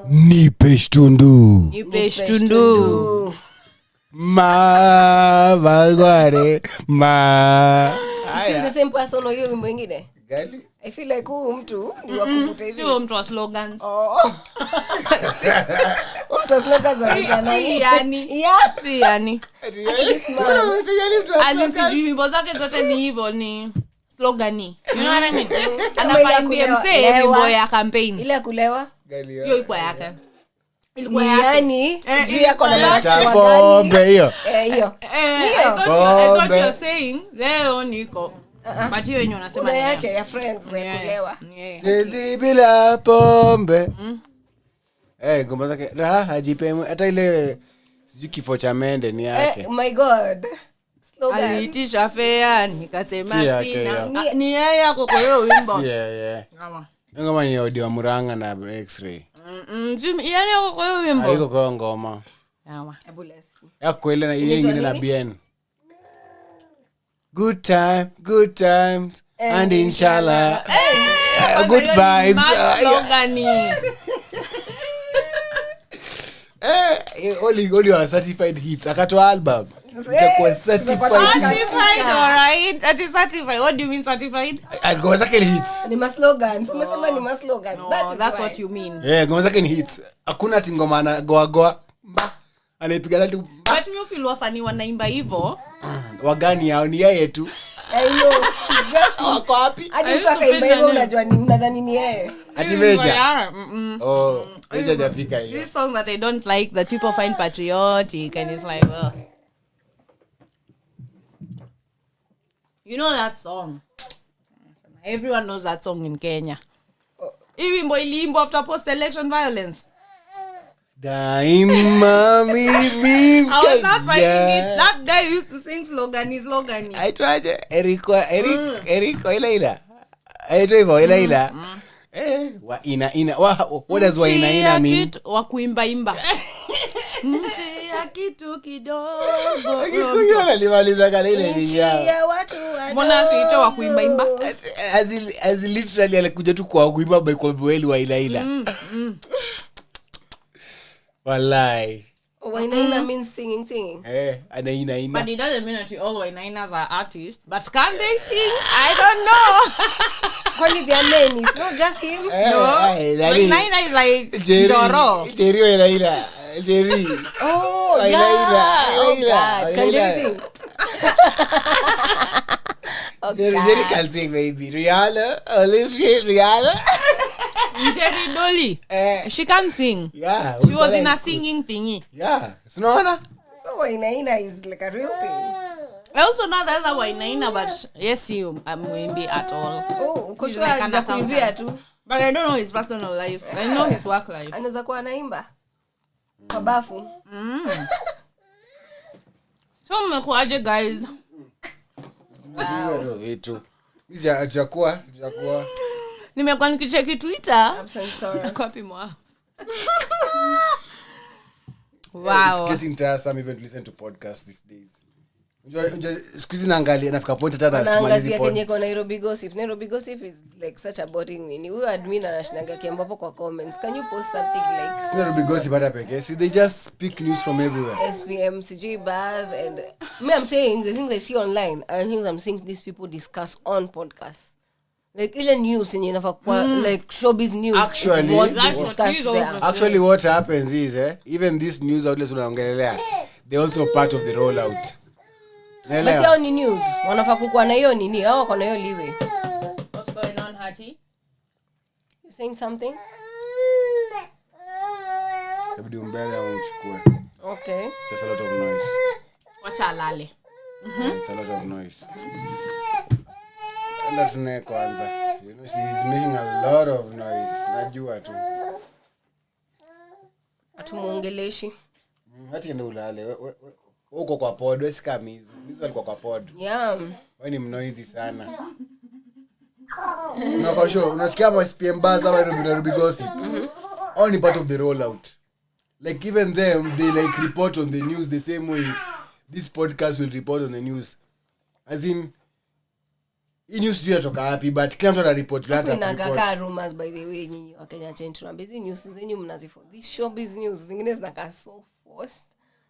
Nipe shtundu. Ma valgware ma. Is it the same person or you mwingine? Gali? I feel like huyu mtu ni wa kuvuta hivi. Sio mtu wa slogans. Mtu wa slogans za nani? Yani. Yeah. Si yani. Sijui wimbo zake zote ni hivyo ni slogani. You know what I mean? Anafanya msee wimbo ya campaign. Ile kulewa? Gali. Hiyo iko yake. Ilikuwa yani sijui yako na marafiki pombe hiyo. Hiyo. I thought you were saying leo niko. But hiyo yenyewe unasema yake ya friends kulewa. Sisi bila pombe. Ngoma zake raha jipemu hata ile sijui kifo cha mende ni yake. My god. Slogan. Aliitisha fea nikasema sina. Ni yeye yako kwa hiyo wimbo. Yeah. Ngoma ni audio Muranga na X-ray. Yani yako kwa hiyo wimbo. Haiko kwa ngoma. Sawa. Abulesi. Yako ile na ile nyingine na bien. Good times and inshallah. Good vibes. Only are certified hits. Akatoa album. Itakuwa certified. Alright. That is certified. What do you mean certified? Ngoma zake ni hits. Ni maslogans. Umesema ni maslogans. That's what you mean. Ngoma zake ni hits. Hakuna ati ngoma na goa. Anaipiga tu. But you feel wasanii wanaimba hivyo. Wagani yao ni yeye tu. I know. Just wako wapi? Hadi mtu akaimba hivyo unajua ni unadhani ni yeye. Ati Meja. Meja hajafika hiyo. This song that I don't like that people find patriotic and it's like, well. You know that song. Everyone knows that song in Kenya. Even boy limbo after post-election violence. Daima mimi. I was not finding it. That guy used to sing slogan. Aitwaje? Eriko ila. Aitwa ila. Wa ina. What does wa ina mean? Wa kuimba imba. Mchia kitu kidogo. Akikuyo alimaliza kana ile vinyao. Mchia watu wadogo. Mbona kitu wa kuimba imba? As literally alikuja tu kwa kuimba by kwa bweli wa ila. Wallahi. Wainaina means singing. Anaina. But it doesn't mean that all Wainainas are artists. But can they sing? I don't know. Kwani their name is not just him? No. Wainaina is like Joro. Jerry Wainaina. Jerry. Oh, Wainaina. Can Jerry sing? Jerry can sing, baby. Rihanna. Rihanna. Jerry Dolly. She can sing. Yeah. She was in a singing thingy. Yeah. Sinaona? So Wainaina is like a real thing. I also know the other Wainaina, but yes, you mwimbi at all. Oh, kushua haja kuimbia tu. But I don't know his personal life. I know his work life. Anaweza kuwa anaimba. Kwa bafu. So mmekuaje guys? Vitu. Hizi hajakuwa. Nimekuwa nikicheki Twitter. I'm so sorry. Copy more. Wow. It's getting tiresome even to listen to podcasts these days. Unajua squeeze naangalia nafika point tata simalizi podcast. Kenye kwa Nairobi Gossip. Nairobi Gossip is like such a boring nini. Huyo admin anashinanga kiambapo kwa comments. Can you post something like Nairobi Gossip hata pekee? See, they just pick news from everywhere. SPM, CG bars and me I'm saying the things I see online and things I'm seeing these people discuss on podcasts. Like ile news yenye inafaa kwa like showbiz news. Actually what happens is even this news outlets unaongelelea they also part of the rollout. Basi hao ni news. Wanafaa kuwa na hiyo nini? Hao wako na hiyo liwe. What's going on, Hati? You saying something? Kabidi umbele au uchukue. Okay. There's a lot of noise. Wacha lale. It's a lot of noise. Enda tune kwanza. You know she's making a lot of noise. Najua tu. Atumuongeleshi. Hati ende ulale. Uko kwa pod, wewe sikamizi. Mizo alikuwa kwa pod. Yeah. Wewe ni mnoizi sana. Unako show, unasikia ma SPM bars ama Nairobi Gossip. Only part of the rollout. Like even them, they like report on the news the same way this podcast will report on the news. As in hii news ndio inatoka wapi, but kila mtu ana report lata. Inakaa rumors by the way nyinyi wa Kenya change tuambie hizi news zenyu mnazifo. These showbiz news zingine zinakaa so forced.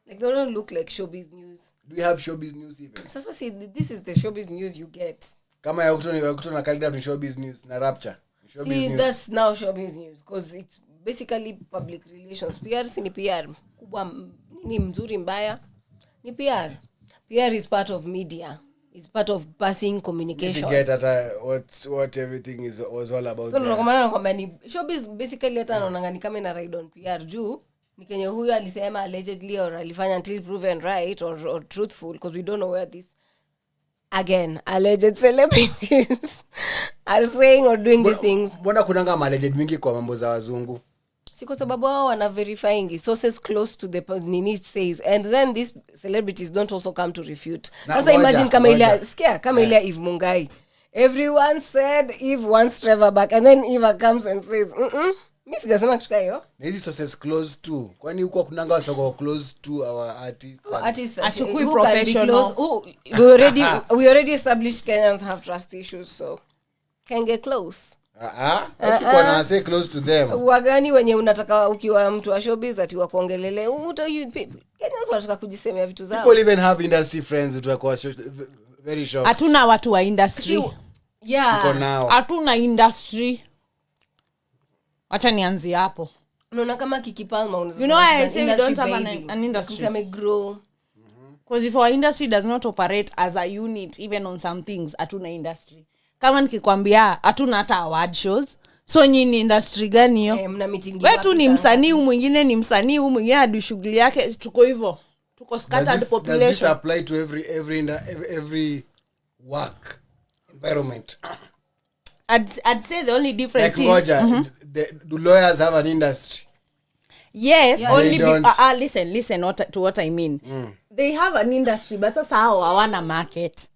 Like they don't look like showbiz news. Do we have showbiz news even? Sasa see, this is the showbiz news you get. Kama ya kutoka na Kalida ni showbiz news na Rapture. Showbiz See, news. that's now showbiz news because it's basically public relations. PR si ni PR. Kubwa ni mzuri mbaya. Ni PR. PR is part of media. It's part of passing communication. You get at what everything was all about. So nakomana kwamba ni showbiz basically hata anaonanga ni kama ina ride on PR juu ni Kenya huyo alisema allegedly or alifanya until proven right or truthful because we don't know where this again alleged celebrities are saying or doing these things. Mbona kunanga alleged mingi kwa mambo za wazungu? Si kwa sababu wao wana verifying sources close to the nini says and then these celebrities don't also come to refute. Sasa imagine kama ile scare kama ile Eve Mungai. Everyone said Eve wants Trevor back and then Eve comes and says mimi sijasema kitu hiyo. These sources close to. Kwani huko kunanga wasoko close to our artists. Achukui professional. We already established Kenyans have trust issues so can get close. Achukua na say close to them. Wagani wenye unataka ukiwa mtu wa showbiz ati wakuongelele. Kenyans wanataka kujisemea vitu zao. People even have industry friends who are very shocked. Hatuna watu wa industry. Yeah. Tuko nao. Hatuna industry. Acha nianzie hapo. Unaona kama Kiki Palma you know I say we don't have an industry. Kuseme grow. Because if our industry does not operate as a unit even on some things hatuna industry. Kama nikikwambia hatuna hata award shows. So nyinyi industry gani hiyo? Mna meeting. Wetu ni msanii mwingine ni msanii mwingine hadi shughuli yake tuko hivyo. Tuko scattered population. Does this apply to every work environment? I'd say the only difference like Ngoja, do lawyers have an industry? Yes, yeah. only listen to what I mean. They have an industry but sasa hao hawana market.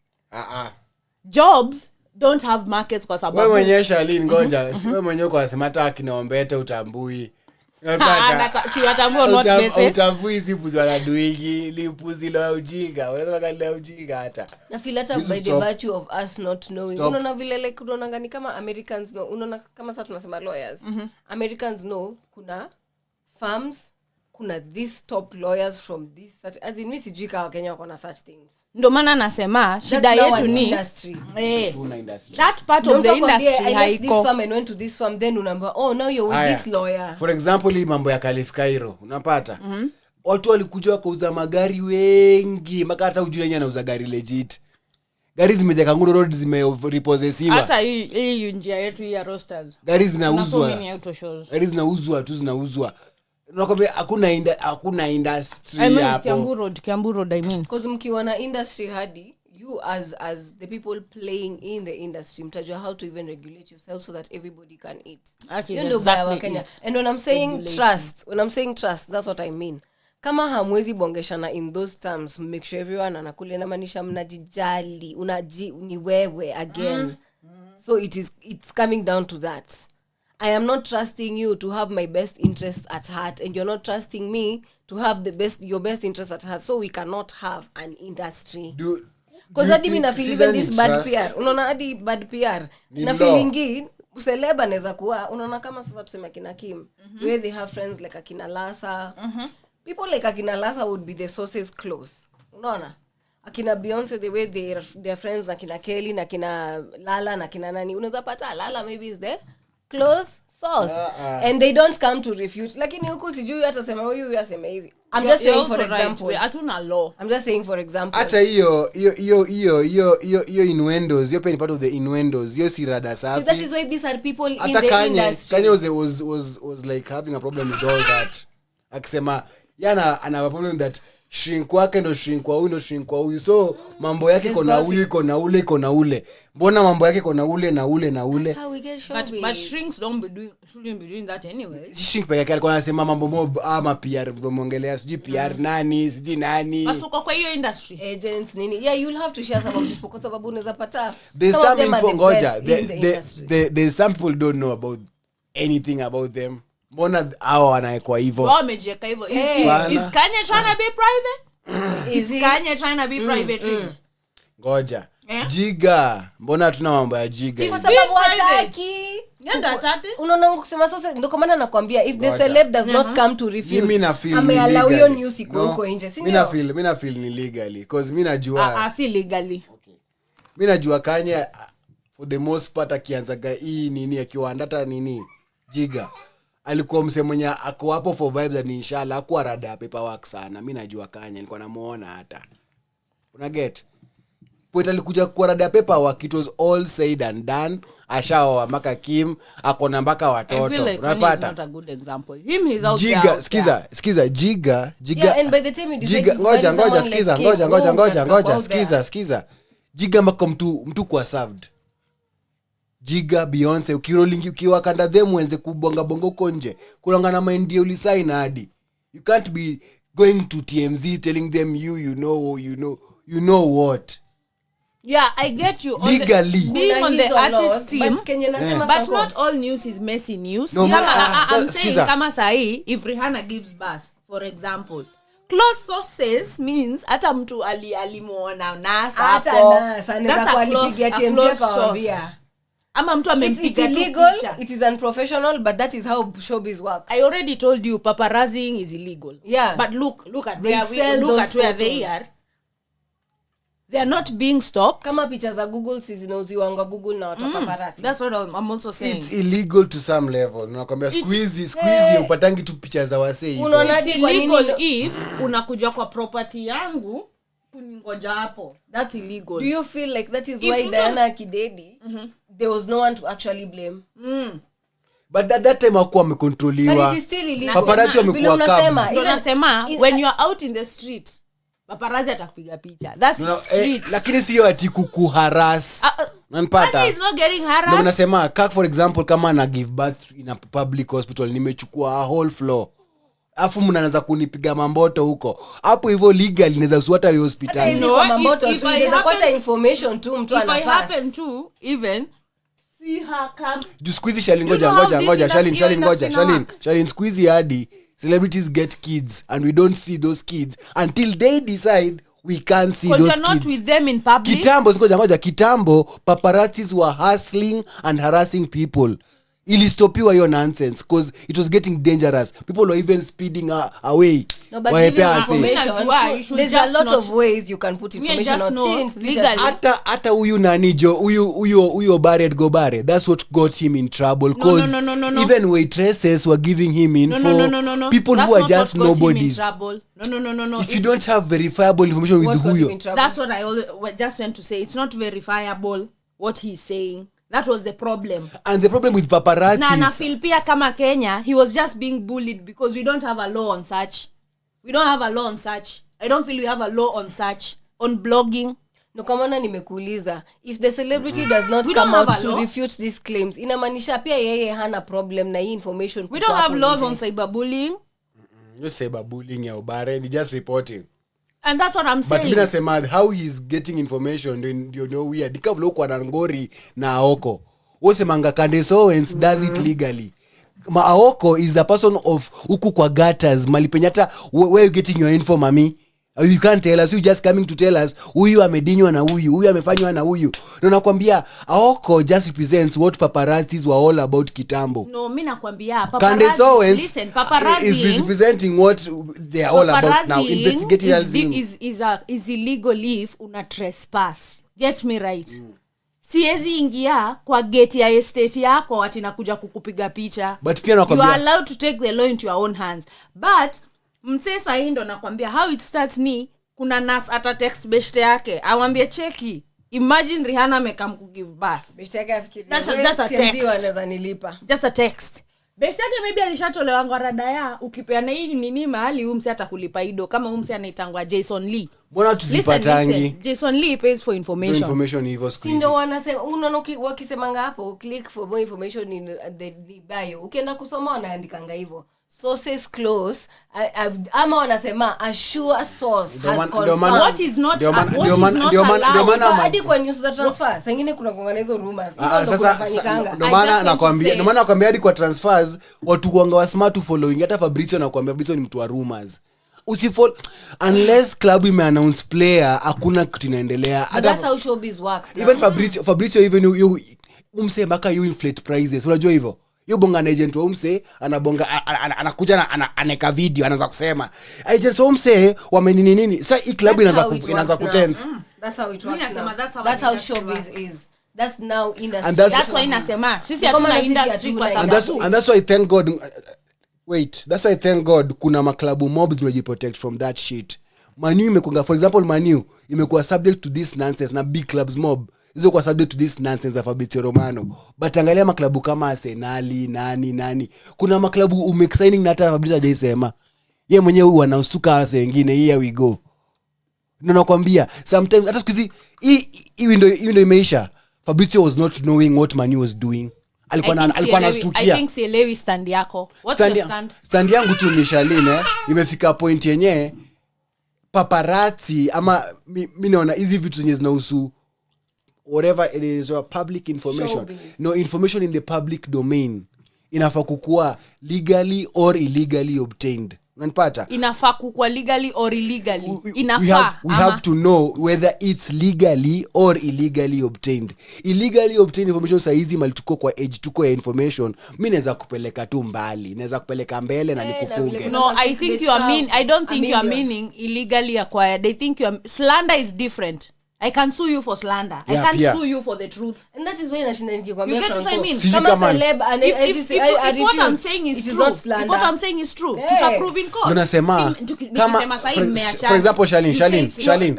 Jobs don't have markets kwa sababu wewe mwenyewe Shalin Ngoja, wewe mwenyewe kwa sema hata kinaombete utambui. Si watambua not basis. Utambui zipuzi wanaduiki, lipuzi la ujinga. Unaweza kali ujinga hata. Na feel hata by the virtue of us not knowing. Unaona vile like unaona ni kama Americans know. Unaona kama sasa tunasema lawyers. Americans know kuna firms, kuna these top lawyers from this such as in sijui kama Kenya wako na such things. Ndio maana nasema shida yetu ni industry. That part of the industry haiko. This firm and went to this firm then unaambia oh now you're with this lawyer. For example hii mambo ya Khalif Cairo unapata watu walikuja kuuza magari wengi mpaka hata ujue yeye anauza gari legit. Gari zimejaa Kanguru Road zimerepossessiwa. Hata hii njia yetu ya roasters. Gari zinauzwa. Unakwambia hakuna industry hapo. Kiambu Road I mean. Because mkiwa na industry hadi you as the people playing in the industry mtajua how to even regulate yourself so that everybody can eat. Okay, Exactly. Kenya. And when I'm saying trust, that's what I mean. Kama hamwezi bongeshana in those terms, make sure everyone anakule na manisha mnajijali, ni wewe again. So it's coming down to that. I am not trusting you to have my best interest at heart and you're not trusting me to have your best interest at heart, so we cannot have an industry. Because hadi mimi na feel even this bad PR. Unaona hadi bad PR. Na feelingi celeb anaweza kuwa unaona kama sasa tuseme kina Kim where they have friends like akina Lasa. People like akina Lasa would be the sources close. Unaona? Akina Beyonce the way their friends akina Kelly na kina Lala na kina nani unaweza pata Lala maybe is the close source and they don't come to refute lakini huku sijui hata sema huyu aseme hivi. I'm just saying for example hatuna law. I'm just saying for example hata hiyo innuendos hiyo pen part of the innuendos hiyo si rada safi. That is why these are people in the industry. Kanye was like having a problem with all that akisema yana ana problem that shrink wake ndo shrink wa huyu so mambo yake kona ule mbona mambo yake kona ule na ule but shrinks shouldn't be doing that anyway. Shrink peke yake alikuwa anasema mambo mob ama PR tumeongelea sijui PR nani basi kwa hiyo industry agents nini you'll have to share some of this kwa sababu unaweza pata there's some info Ngoja there's some people don't know about anything about them. Mbona hao wanaekwa hivyo? Wamejieka hivyo. Is Kanye trying to be private? Is Kanye trying to be private? Ngoja. Jiga, mbona hatuna mambo ya jiga? Kwa sababu hataki. Nenda atate. Unaona kusema sasa ndio kwa maana nakwambia if the celeb does not come to refute. Ameallow hiyo news iko huko nje. Si ndio? Mimi na feel ni legally because mimi najua si legally. Okay. Mimi najua Kanye for the most part akianzaga hii nini akiwaandata nini Jiga. Alikuwa msemenya ako hapo for vibes and inshallah hakuwa rada paperwork sana. Mimi najua Kanye nilikuwa namuona hata. Una get? Poeta alikuja kwa rada paperwork, it was all said and done. Ashaoa maka Kim akona mpaka watoto. Unapata? Not a good example. Him he's out Jiga, there. skiza Jiga. Yeah, and by the time you decide ngoja skiza. Jiga mako mtu kwa served. Jiga Beyonce ukiwa kanda them wenze kubonga bongo konje. Kulangana mind ulisign hadi. You can't be going to TMZ telling them you know what. Yeah, I get you. Legally. Being on the artist team, but not all news is messy news. No, I'm saying kama sahi, if Rihanna gives birth, for example, close sources means hata mtu alimuona nasa hapo. That's a close source. Ama mtu amempiga picha. It is unprofessional, but that is how showbiz works. I already told you paparazzing is illegal. Yeah. But look at where they are. They are not being stopped. Kama picha za Google zinauziwanga Google na watu paparazzi. That's what I'm also saying. It's illegal to some level. Nakwambia squeeze upatangi tu picha za wasee. Unaona it's illegal if unakuja kwa property yangu kuningoja hapo. That's illegal. Do you feel like that is why Diana akidedi there was no one to actually blame? But that time hakuwa amekontroliwa. But it is still illegal. Paparazzi wamekuwa kama. Unasema when you are out in the street paparazzi atakupiga picha. That's street. Lakini sio ati kukuharass. Unanipata? Is not getting harassed. Ndio nasema for example kama na give birth in a public hospital nimechukua a whole floor. Afu mnaanza kunipiga mamboto huko. Hapo hivyo legal inaweza suata hiyo hospitali. No, mamboto tu inaweza kupata information tu mtu anapass. If I happen to even see her come. Squeeze shalingoja Shalin squeeze hadi celebrities get kids and we don't see those kids until they decide we can't see those kids. You're not with them in public. Kitambo paparazzis were hustling and harassing people. Ilistopiwa hiyo nonsense because it was getting dangerous. People were even speeding away. No, but there's a lot of ways you can put information on legally. Hata huyu nanijo huyu Barret Gobare, that's what got him in trouble because even waitresses were giving him info. People who are just nobodies. No. If you don't have verifiable information with who, that's what I just went to say. It's not verifiable what he's saying. That was the problem. And the problem with paparazzi. Na feel pia kama Kenya, he was just being bullied because we don't have a law on such. I don't feel we have a law on such. On blogging. No, kamana nimekuuliza. If the celebrity does not come out to refute these claims, inamaanisha pia yeye hana problem na hii information. We don't have laws on cyberbullying. No cyberbullying ya Obare, ni just reporting. And that's what I'm saying. But mina sema how he's getting information you know weird. Dikavlo kwa Nangori na Aoko. Wose manga Candace Owens does it legally. Aoko is a person of Huku kwa gutters. Malipenyata where you getting your info mami? You can't tell us, you just coming to tell us huyu amedinywa na huyu amefanywa na huyu. Na nakwambia Aoko just represents what paparazzis were all about kitambo. No, mimi nakwambia Candace Owens paparazzi is representing what they are all about now. Investigating is illegal if una trespass. Get me right. Siwezi ingia kwa gate ya estate yako ati nakuja kukupiga picha. But pia nakwambia you are allowed to take the law into your own hands. But msesa hii ndo nakwambia how it starts ni kuna nas ata text beshte yake amwambie cheki imagine Rihanna amekam ku give birth beshte yake afikiria that's a text anaweza nilipa just a text beshte yake maybe alishatolewa ngorada ya ukipeana hii nini mahali huyu mse atakulipa ido kama huyu mse anaitangwa Jason Lee. Mbona tuzipatangi? Jason Lee pays for information. Information hivyo squeeze. Sindo wanasema unaona wakisemanga hapo click for more information in the bio. Ukienda kusoma wanaandikanga hivyo. Sources close ama wanasema a sure source has confirmed. What is not allowed hadi kwa news za transfer sengine kuna kuangana hizo rumors sasa ndio maana nakwambia hadi kwa transfers watu kuanga wa smart following hata Fabrizio nakwambia Fabrizio ni mtu wa rumors usifall unless club imeannounce player hakuna kitu inaendelea. That's how showbiz works. Even Fabrizio even you umse mpaka you inflate prices. Unajua hivyo? Yo bonga na agent wa umse anabonga anakuja aneka video anaanza kusema agent wa umse wamenini nini. Sasa hii club inaanza kutense. That's how it works. That's how showbiz is. That's now industry. And that's why inasema sisi hatuna industry kwa sababu. And that's why thank God that's why thank God kuna maklabu mobs wajiprotect from that shit. Manu imekunga, for example, Manu imekuwa subject to this nonsense na big clubs mob hizo kwa subject to this nonsense ya Fabrizio Romano. But angalia maklabu kama Arsenal nani kuna maklabu umesigning na hata Fabrizio hajaisema yeye mwenyewe huwa anaustuka wase wengine. Here we go. Ndio nakwambia sometimes hata siku hizi hii window imeisha. Fabrizio was not knowing what Manu was doing. Alikuwa anastukia. I think sielewi stand yako. What's your stand? Stand yangu tu ni Shaline imefika point yenye paparazzi ama mimi naona hizi vitu zenye zinahusu whatever it is or public information. Showbiz. No, information in the public domain inafaa kukua legally or illegally obtained. Unanipata? Inafaa kukua legally or illegally. We have to know whether it's legally or illegally obtained. Illegally obtained information saizi mali tuko kwa age tuko ya information. Mimi naweza kupeleka tu mbali. Naweza kupeleka mbele na nikufunge. No, I think you are mean. I don't think you are meaning illegally acquired. I think slander is different. I can sue you for slander. I can't sue you for the truth. And that is why nashinda nikikwambia. You get what I mean? Kama celeb and if what I'm saying is true. If what I'm saying is true, tutaprove in court. Unasema kama for example Shalin,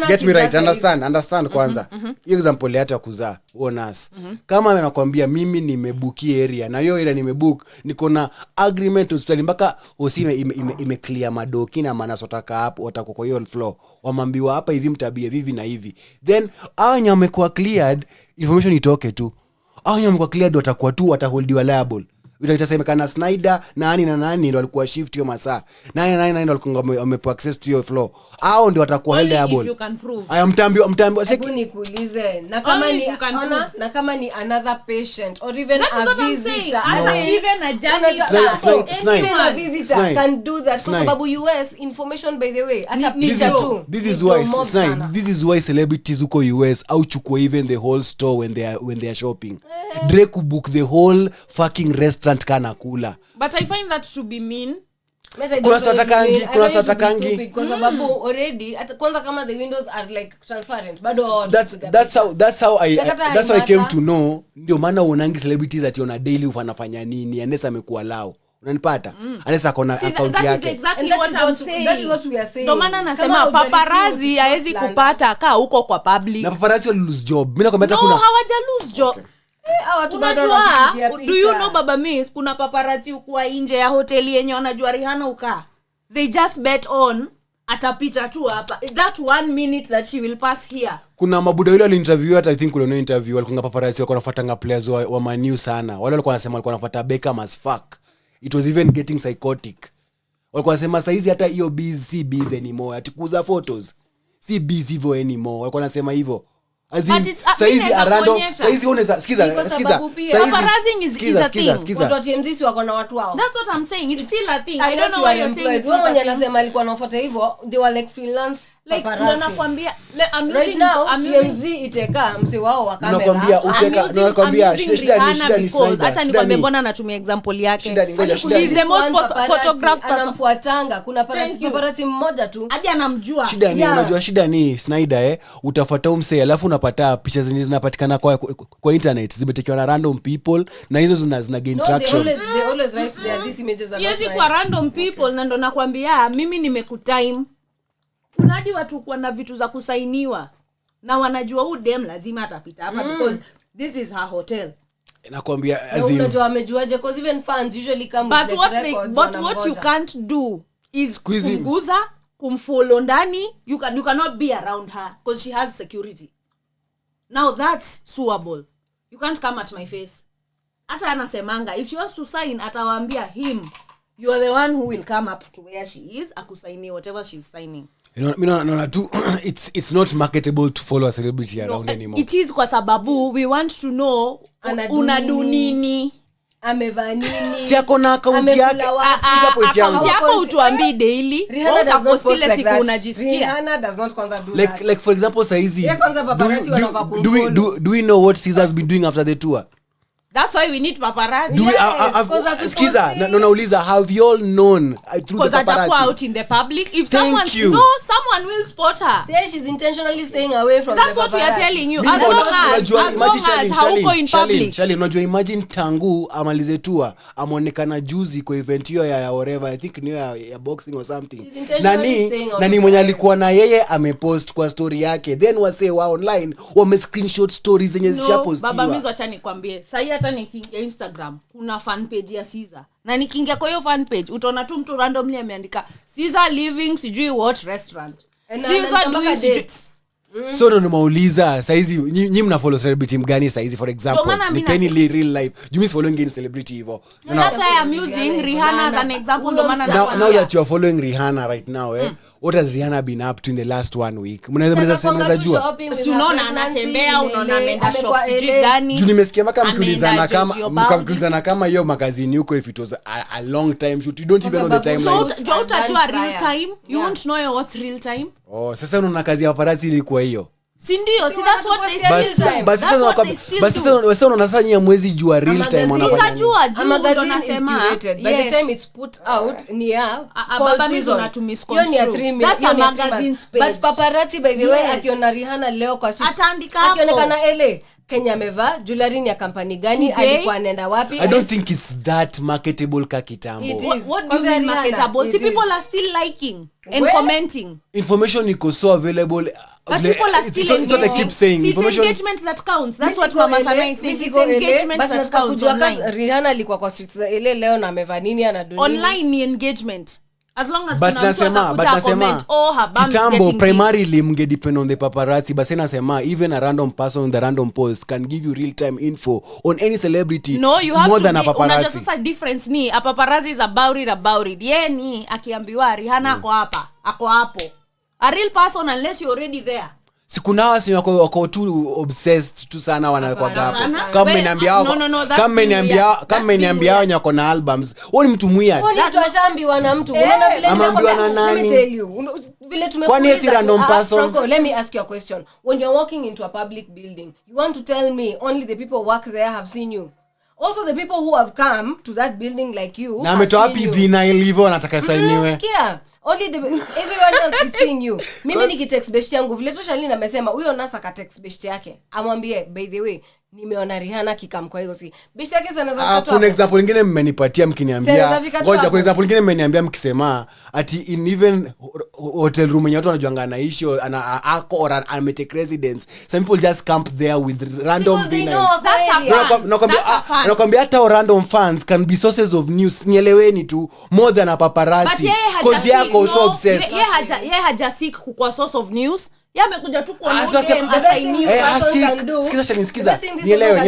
get me right, understand kwanza. Example hata kuzaa onas. Kama anakuambia mimi nimebuki area na hiyo area nimebook, niko na agreement hospitali mpaka usime ime clear madoki na maana sotaka hapo watako kwa hiyo floor. Wamambiwa hapa hivi mtabia hivi na hivi. Then hao wamekuwa cleared, information itoke tu. Hao wamekuwa cleared watakuwa tu wataholdiwa liable. Itasemekana Snyder nani ndio walikuwa shift hiyo masaa. Nani walikuwa wamepewa access to hiyo floor. Hao ndio watakuwa held liable. If you can prove. I am mtambio hebu nikuulize na kama ni another patient or even a visitor. Even a journalist. Even a visitor can do that kwa sababu US information by the way hata picha tu. This is why celebrities uko US au chukua even the whole store when they are shopping. Drake book the whole fucking restaurant kana kula. But I find that to be mean. Kuna satakangi kwa sababu already kwanza kama the windows are like transparent bado that's how I came to know. Ndio maana uonangi celebrities ati on a daily wanafanya nini unless amekuwa lao. Unanipata? Unless akona account yake. That is exactly what I'm saying. That is what we are saying. Ndio maana nasema paparazzi haezi kupata kaa huko kwa public. Na paparazzi will lose job. Mimi nakwambia kuna hawaja lose job. Okay. Do you know Baba Miss kuna paparazzi ukua nje ya hoteli yenye wanajua Rihanna ukaa. They just bet on atapita tu hapa. That 1 minute that she will pass here. Kuna mabuda yule aliinterview I think kuna interview walikuwa paparazzi walikuwa wanafuatanga players wa Man U sana. Wale walikuwa wanasema walikuwa wanafuata Beckham as fuck. It was even getting psychotic. Walikuwa wanasema saizi hata hiyo busy anymore. Atikuza photos. Si busy hivyo anymore. Walikuwa wanasema hivyo. Saizi arando saizi unaweza sikiza paparazzi is a thing. Watu wa TMZ wako na watu wao. That's what I'm saying. It's still a thing. I don't know why you're saying it's wrong. Anasema alikuwa anafuata hivyo. They were like freelance like nakwambia TMZ iteka mse wao wa kamera. Nakwambia shida ni Snyder. Acha nikwambie mbona natumia example yake. She's the most photographed person. Anamfuatanga. Kuna paparazzi mmoja tu. Hadi anamjua. Shida ni unajua shida ni Snyder utafuata umse alafu unapata picha zenye zinapatikana kwa internet zimetekewa na random people na hizo zina gain traction. They always write there these images are not kwa random people na ndo nakwambia mimi nimekutime. Unadi watu kwa na vitu za kusainiwa na wanajua huyu dem lazima atapita hapa because this is her hotel. Nakwambia unajua amejuaje because even fans usually come with but what you can't do is kumguza kumfollow ndani. You cannot be around her because she has security. Now that's suable. You can't come at my face. Hata anasemanga if she wants to sign atawaambia him you are the one who will come up to where she is akusaini whatever she's signing. It's not marketable to follow a celebrity around anymore. It is kwa sababu we want to know unadu nini. amevaa nini, si ako na account yake. Sikiza point yangu. Account yako utuambie daily. Rihanna does not post like that. Unajisikia. Rihanna does not kwanza do that. Like for example saizi, do we know what Caesar's been doing after the tour? That's why we need paparazzi. Skiza, nauliza, have you all known through the paparazzi? Because out in the public. If Thank you. someone will spot her. Say she's intentionally staying away from That's the paparazzi. what we are telling you. Mimi As long as hauko in public. Shali, unajua imagine tangu amalize tour, amonekana juzi kwa event hiyo ya whatever, I think ni ya boxing or something. Nani mwenye alikuwa na yeye amepost kwa story yake. Then wase wa online wame screenshot stories zenye zishapostiwa. Baba mizo acha nikwambie. Sasa hata nikiingia Instagram kuna fan page ya Caesar. Na nikiingia kwa hiyo fan page utaona tu mtu randomly ameandika Caesar living sijui what restaurant. Caesar doing dates. So ndo nimeuliza saizi nyinyi mna follow celebrity mgani saizi for example? Depending real life. You miss following any celebrity hivyo. That's why I'm using Rihanna as an example. Now that you are following Rihanna right now, what has Rihanna been up to in the last 1 week? Mnaweza jua. Si unaona anatembea, unaona ameenda shop sijui gani. Juu nimesikia mkamkulizana kama hiyo magazine huko, if it was a long time shoot, you don't even know the timeline. So don't utajua real time. You won't know what's real time. Oh, sasa unaona kazi ya paparazzi ilikuwa hiyo. Si ndio, si that's what they still do. But sasa unaona sasa nyinyi mwezi jua real time wanafanya. Utajua juu ndo nasema. By the time it's put out ni ya baba mizo na to misconstrue. Hiyo ni 3 minutes. That's a magazine space. But paparazzi by the way akiona Rihanna leo kwa street. Ataandika hapo. Akionekana LA Kenya amevaa jewelry ya kampani gani, alikuwa anaenda wapi? I don't think it's that marketable ka kitambo. What do you mean marketable? See, people are still liking and commenting. Information iko so available. But people are still engaging. I keep saying. It's engagement that counts. That's what Mama Sana is saying. It's engagement that counts online. Rihanna alikuwa kwa streets za LA leo na amevaa nini, anaduni. Online ni engagement. As long as but nasema kitambo primarily mge depend on the paparazzi, but nasema even a random person on the random post can give you real time info on any celebrity. No, you have more to than a paparazzi. Unajua sasa difference ni a paparazzi is about it. Yeye ni akiambiwa Rihanna ako hapo. A real person unless you're already there. Sikuna wasi wako too obsessed tu sana wanakuwa hapo. Kama niambia wako na albums. Wewe ni mtu mwia. Wewe ni mtu ashambiwa na mtu. Unaona vile amambiwa na nani? Let me tell you. Vile tumekuwa. Kwani si random person? Franco, let me ask you a question. When you're walking into a public building, you want to tell me only the people work there have seen you? Also the people who have come to that building like you. Na ametoa wapi vina ilivyo anataka sainiwe? Only everyone else is seeing you. Mimi nikitext best yangu vile tu Shalini amesema huyo nasa ka text best yake. Amwambie by the way nimeona Rihanna kikam kwa hiyo si. Best yake zinaweza kutatoa. Kuna example nyingine mmenipatia mkiniambia. Ngoja kuna example nyingine mmeniambia mkisema ati in even hotel room yenye watu wanajuanga anaishi ako or ametake residence. Some people just camp there with random villains. Nakwambia hata random fans can be sources of news. Nieleweni tu more than a paparazzi. Because yako so obsessed. Yeye hajasik kwa source of news. Yamekuja tu kuonyesha sikiza nielewe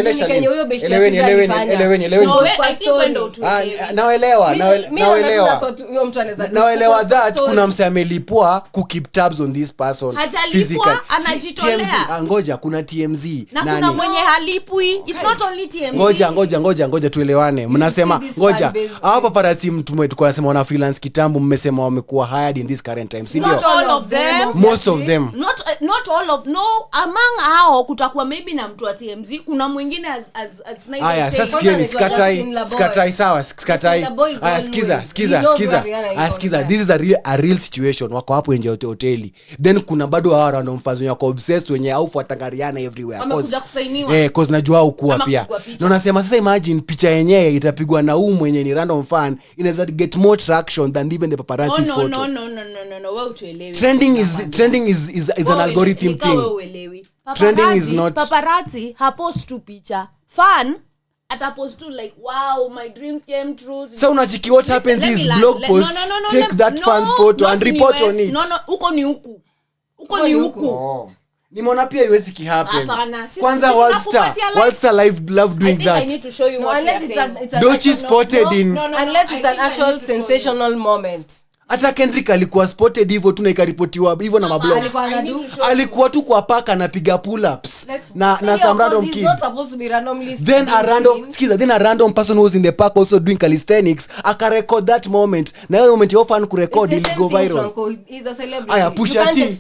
naelewa that kuna mse amelipwa ku keep tabs on this person physically anajitolea. Ngoja kuna TMZ na nani? Kuna mwenye halipwi. It's not only TMZ. Ngoja tuelewane. Mnasema ngoja hapa paparazzi mtu mwetu kwa nasema wana freelance kitambo, mmesema wamekuwa hired in this current time, si ndio? Most of them. Not all of no among hao kutakuwa maybe na mtu wa TMZ, kuna mwingine as nice. Aya sasa sikatai sawa sikatai. Aya sikiza this is a real situation. Wako hapo nje hoteli, then kuna bado hao random fans wako obsessed wenye au fuatangariana everywhere cause najua ukua pia. Na unasema sasa imagine picha yenyewe itapigwa na mwenye ni random fan, inaweza get more traction than even the paparazzi photo. No, wewe utuelewi. Trending is an algorithm thing. Trending is not paparazzi. Hapost tu picha. Fan atapost tu like wow my dreams came true. So unachiki what happens is blog post take that fan's photo and report on it. No uko ni huku. Nimeona pia iwezi ki happen. Kwanza Worldstar live love doing that. I need to show you what unless it's Dochi spotted in unless it's an actual sensational moment. hata Kendrick alikuwa spotted hivyo tu na ikaripotiwa hivyo na mablogs. Alikuwa tu kwa paka anapiga pull ups na some random kid. Then a random person who was in the park also doing calisthenics akarecord that moment. Na hiyo moment yo fan kurecord ili go viral. He's a celebrity. Aya, Pusha T,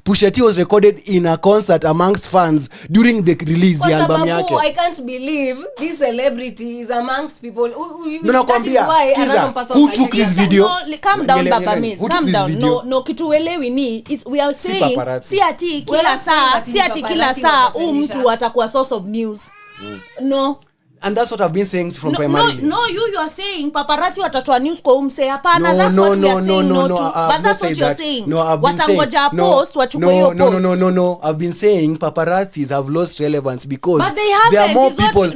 Pusha T was recorded in a concert amongst fans during the release ya album yake. I can't believe this celebrity is amongst people. Nakwambia, who took this video? Calm down, Baba Miss. Calm down. No, kituelewi ni we are saying si ati kila saa mtu atakuwa source of news. No. And that's what I've been saying from primarily. No, you are saying paparazzi watatoa news kwa umse hapana. That's what we are saying. But that's what you're saying. No, I've been watangoja post wachukue hiyo post. No. I've been saying paparazzis have lost relevance because there are more people.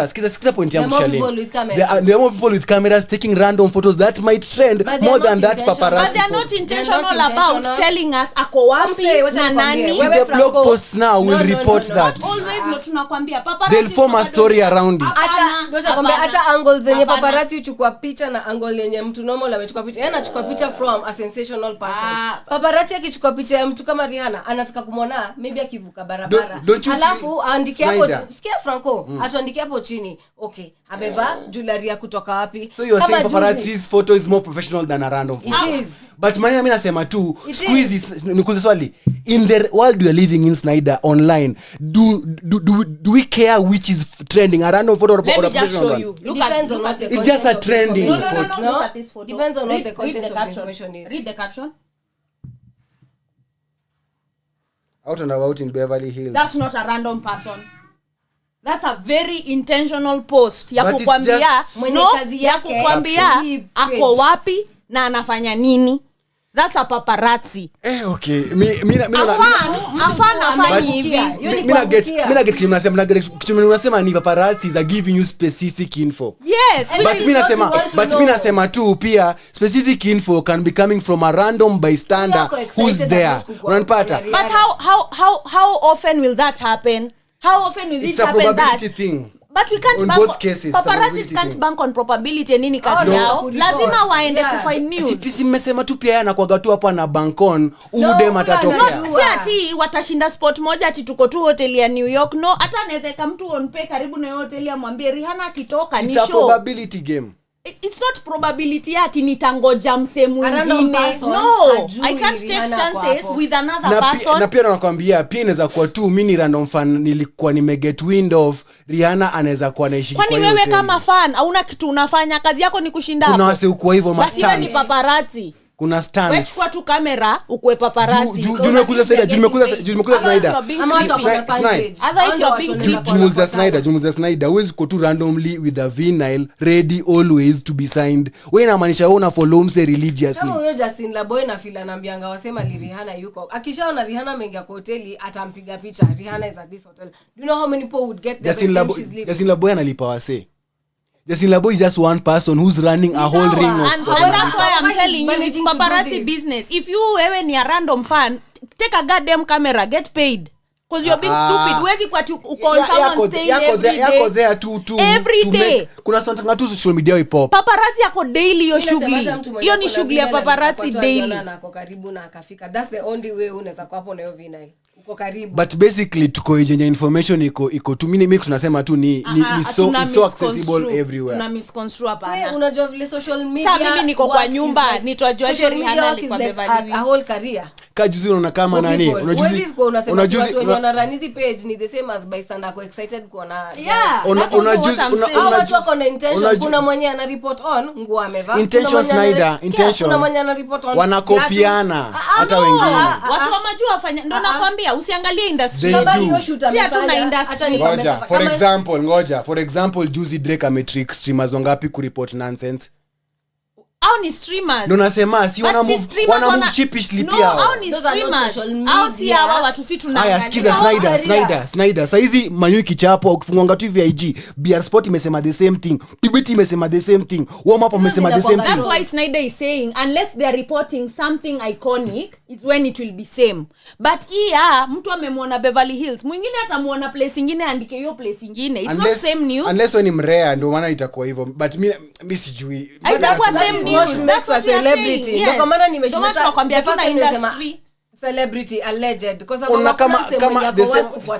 Skiza point yangu Shalin. There are more people with cameras taking random photos that might trend more than that paparazzi. But they are not intentional about telling us ako wapi na nani. The blog posts now will report that. Always no tunakwambia paparazzi. They'll form a story around it. Hata angles zenye paparazzi uchukua picha na angle yenye mtu normal amechukua picha. Yeye anachukua picha from a sensational person. Paparazzi akichukua picha ya mtu kama Rihanna anataka kumuona maybe akivuka barabara. Alafu aandike hapo, sikia Franco, atuandike hapo chini. Okay, amevaa jewelry ya kutoka wapi? So you're saying paparazzi's photo is more professional than a random photo. It is. But mimi nasema tu squeeze nikuulize swali, in the world we are living in Snyder online, do we care which is trending, a random photo or a professional one? It depends on what the it's just a trending photo. No, look at this photo. Depends on what the content of information is. Read the caption. Out and about in Beverly Hills. That's not a random person. That's a very intentional post ya But kukwambia mwenye kazi yake kukwambia ako wapi na anafanya nini. That's a paparazzi. Okay. Afana hivi. Mina get kimnasema ni paparazzi are giving you specific info. Yes. But mina sema tu pia specific info can be coming from a random bystander who's there. Unanipata? But how often will that happen? How often will it happen? It's a probability thing. But we can't bank both cases. Paparazzi can't bank on probability nini kazi yao. Lazima waende kufind news. Si mmesema tu pia anakuaga tu hapa na bank on udem atatokea. Si ati watashinda spot moja ati tuko tu hotel ya New York. No, hata anaweza mtu on pay karibu na hotel ya mwambie Rihanna akitoka ni show. It's a probability game. It's not probability ati nitangoja mse mwingine. No, I can't take chances with another person. Na pia nakwambia pia inaweza kuwa tu mimi ni random fan nilikuwa nimeget wind of Rihanna anaweza kuwa anaishi kwa hiyo. Kwani wewe kama fan hauna kitu unafanya, kazi yako ni kushinda hapo. Kuna wase uko hivyo basi ni paparazzi. Kuna stands. Wewe chukua tu kamera ukue paparazzi. Nimekuza Snyder. Ama watu wanafanya page. Otherwise you're being Jumuza Snyder always go to randomly with a vinyl ready always to be signed. Wewe inamaanisha wewe una follow mse religiously. Kama huyo Justin Laboy na fila naambianga wasema li Rihanna yuko. Akishaona Rihanna mengia kwa hoteli atampiga picha. Rihanna is at this hotel. Do you know how many people would get there when she's leaving? Justin Laboy analipa wase. Justin Laboy is just one person who's running a whole ring of and that's why I'm telling you it's paparazzi business. If you wewe ni a random fan, take a goddamn camera, get paid. Because you're being stupid. Huwezi kwa tu call someone staying yako there every day. Kuna something tu social media hip hop. Paparazzi yako daily yo shughuli. Hiyo ni shughuli ya paparazzi daily. Na ako karibu na akafika. That's the only way unaweza kwa hapo na hiyo vinyl. Uko karibu. But basically tuko yenye information iko tu mimi tunasema tu ni so accessible everywhere. Tuna misconstrue hapa. Wewe unajua vile social media. Sasa mimi niko kwa nyumba nitojua Rihanna alikuwa Beverly. A whole career. Kajuzi unaona kama nani? Unajua wenye wanaranizi page ni the same as bystander ko excited kuona. Unajua wako na intention. Kuna mwenye ana report on nguo amevaa. Intention Snyder, intention. Kuna mwenye ana report on. Wanakopiana hata wengine. Watu wamejua wafanya. Ndio nakwambia usiangalie industry. Si hatuna industry. For example, Juicy Drake ametrick streamers wangapi ku report nonsense. Au ni streamers. Ndio nasema si wana move sheepishly pia. No, au ni streamers. Au si hawa watu si tunaangalia. Haya sikiza Snyder. Saizi Manyu kichapo ukifungwa tu VIG. BR Sport imesema the same thing. PBT imesema the same thing. Warm up imesema the same thing. That's why Snyder is saying unless they are reporting something iconic, it's when it will be same. But here mtu amemwona Beverly Hills, mwingine atamuona place nyingine andike hiyo place nyingine. It's not same news. Unless when ni mrea ndio maana itakuwa hivyo. But mimi sijui. Itakuwa same what makes a celebrity. Ndio kwa maana nimeshinda tunakwambia tuna industry celebrity alleged because kama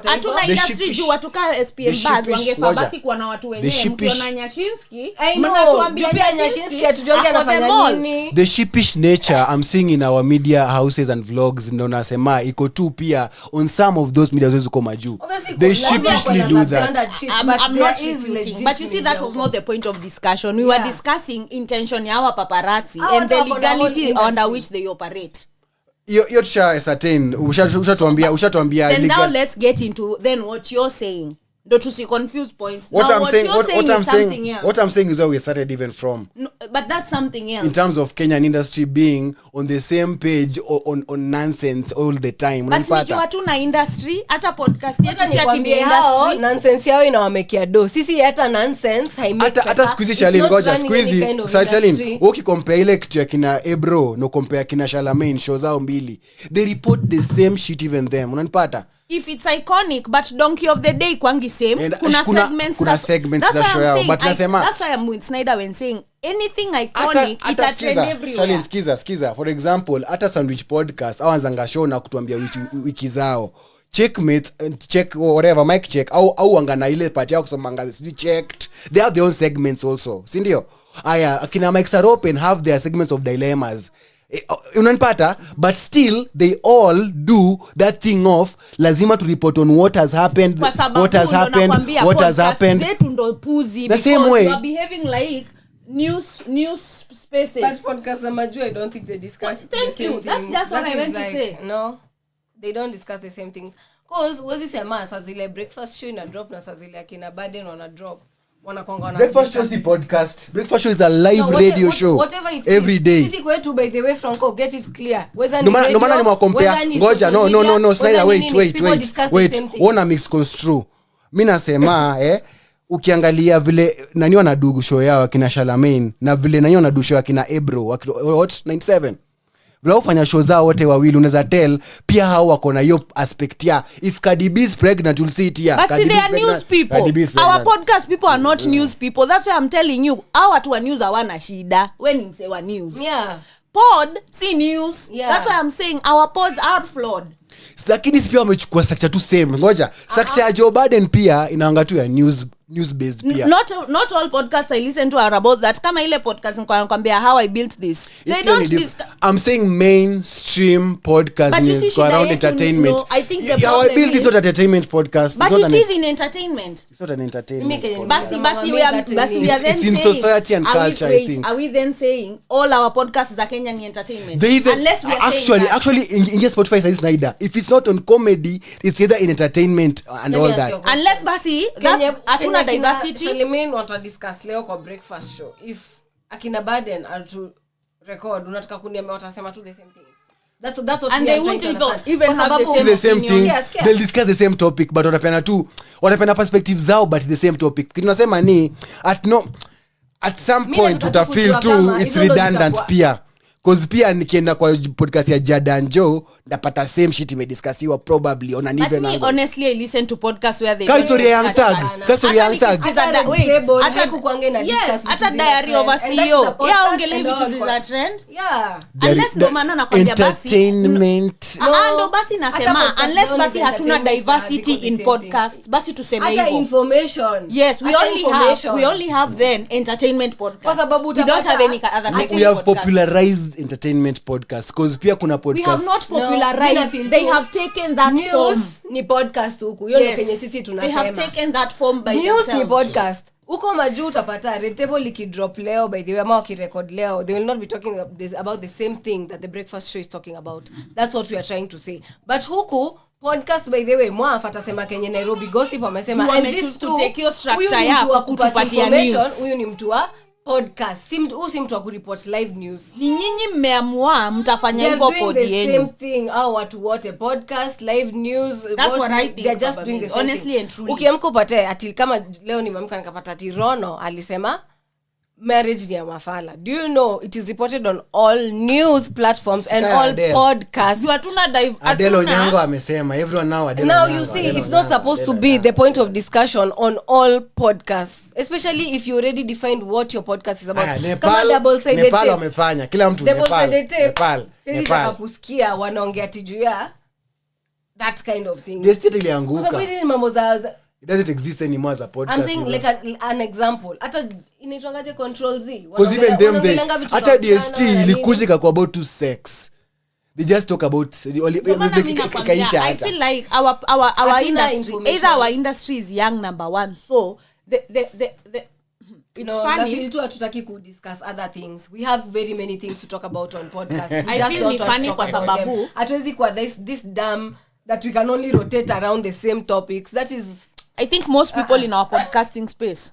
hatuna industry juu watu ka SPM buzz wangefaa basi kuwa na watu wenyewe mkiona Nyashinski mnatuambia pia Nyashinski atujonge anafanya nini. The sheepish nature I'm seeing in our media houses and vlogs ndo nasema iko tu pia on some of those media ziko majuu. They sheepishly do that. I'm not refuting, but you see that was not the point of discussion. We were discussing intention ya our paparazzi and the legality under which they operate. You're certain ushatuambia then now let's get into then what you're saying. Don't you see confused points? What now, I'm what saying, you're saying what is I'm something saying, else. what I'm saying is where we started even from. No, but that's something else. In terms of Kenyan industry being on the same page on nonsense all the time. But nikiwa tu na industry, hata podcast yetu si ati ni industry. Nonsense yao inawamekia do. Sisi hata nonsense haimeki. Hata squeeze Shalin ngoja squeeze Shalin. Ukicompare ile kitu ya kina Ebro no compare kina Charlemagne show zao mbili. They report the same shit even them. Unanipata? If it's iconic but donkey of the day kwangi same and kuna segments za show yao but nasema that's why I'm with Snyder when saying anything iconic it trend everywhere. Shalin skiza for example hata Sandwich podcast au anzanga show na kutuambia wiki zao checkmate check whatever mic check au angana ile part yao kusema anga checked they have their own segments also si ndio aya akina Mike Saropen have their segments of dilemmas unanipata but still they all do that thing of lazima to report on what has happened zetu ndo puzi the same way you are behaving like news spaces but podcast amaju I don't think they discuss the same things. That's just what I went to say. No, they don't discuss the same things cause wezi sema saa zile breakfast show ina drop na saa zile akina Bado wana drop wanakonga na breakfast show is podcast. Breakfast show is a live radio show every day. Sisi kwetu by the way Franco get it clear whether no maana ni compare ngoja no Snyder wait wanna mix construe mimi nasema ukiangalia vile nani wanadugu show yao kina Charlemagne na vile nani wanadugu show kina Ebro what 97 vile ufanya show zao wote wawili unaweza tell pia hao wako na hiyo aspect ya if Cardi B is pregnant you'll see it here but see, they are news people. Our podcast people are not news people. That's why I'm telling you our watu wa news hawana shida when in say wa news pod see news that's why I'm saying our pods are flawed lakini pia wamechukua structure tu same ngoja structure ya Joe Biden pia inaanga tu ya news based pia not all podcasts I listen to are about that kama ile podcast nakwambia how I built this they don't I'm saying mainstream podcast is around entertainment. No, I think how I built this not entertainment podcast but it is in entertainment. It's not an entertainment basi we are then it's in society and culture I think. Are we then saying all our podcasts are Kenyan entertainment unless we are actually in Spotify says Snyder if it's not on comedy it's either in entertainment and all that unless basi that's diversity. Charlemagne wanta discuss leo kwa breakfast show if akina Biden are to record unataka kuniambia watasema tu the same things that's what and they won't even have the same things they'll discuss the same topic but wanapenda perspectives zao but the same topic tunasema ni at some point utafeel too it's redundant pia cause pia nikienda kwa podcast ya Jadan Joe ndapata same shit imediscussiwa probably on an even angle. Honestly I listen to podcasts where they Story Young Tag hata kukuange na discuss hata diary of a CEO ongelee vitu za trend unless ndo maana nakwambia basi entertainment ndo basi nasema unless basi hatuna diversity in podcasts basi tuseme hivyo information yes we only have then entertainment podcast kwa sababu we don't have any other type we have popularized entertainment podcast because pia kuna podcast we have not popularized they have taken that news form ni podcast huku hiyo ndio kenye sisi tunasema they have taken that form by news themselves ni podcast uko majuu utapata red table ikidrop leo by the way ama wakirecord leo they will not be talking about the same thing that the breakfast show is talking about that's what we are trying to say but huku podcast by the way mwafata sema Kenya Nairobi gossip wamesema and this to take your structure yako kutupatia news huyu ni mtu wa podcast si mtu wa kureport live news ni nyinyi mmeamua mtafanya hivyo kodi yenu same thing au watu wote podcast live news that's what I think they're just doing the same honestly thing. And truly Ukiamka upate ati kama leo nimeamka nikapata ati Rono alisema marriage ni ya mafala. Do you know it is reported on all news platforms and all podcasts? You atuna Adelo Nyango amesema everyone now Adelo now Nyango, you see Adelo it's not Nyango, supposed to Adelo be Nyango. the point of discussion on all podcasts, especially if you already defined what your podcast is about. Nepal wamefanya kila mtu Nepal sisi takakusikia wanaongea tijua that kind of thing. They still ilianguka. Kwa sababu mambo za it doesn't exist anymore as a podcast. I'm saying like an example. Hata inaitwangaje Control Z. Because even them they hata DST ilikuja kwa about to sex. They just talk about kaisha hata. I feel like our industry, either our industry is young, number one. So the it's funny. Tu hatutaki ku discuss other things. We have very many things to talk about on podcast. We I just feel don't ni want funny to talk kwa about sababu them. Hatuwezi kwa this dumb that we can only rotate around the same topics. That is, I think most people in our podcasting space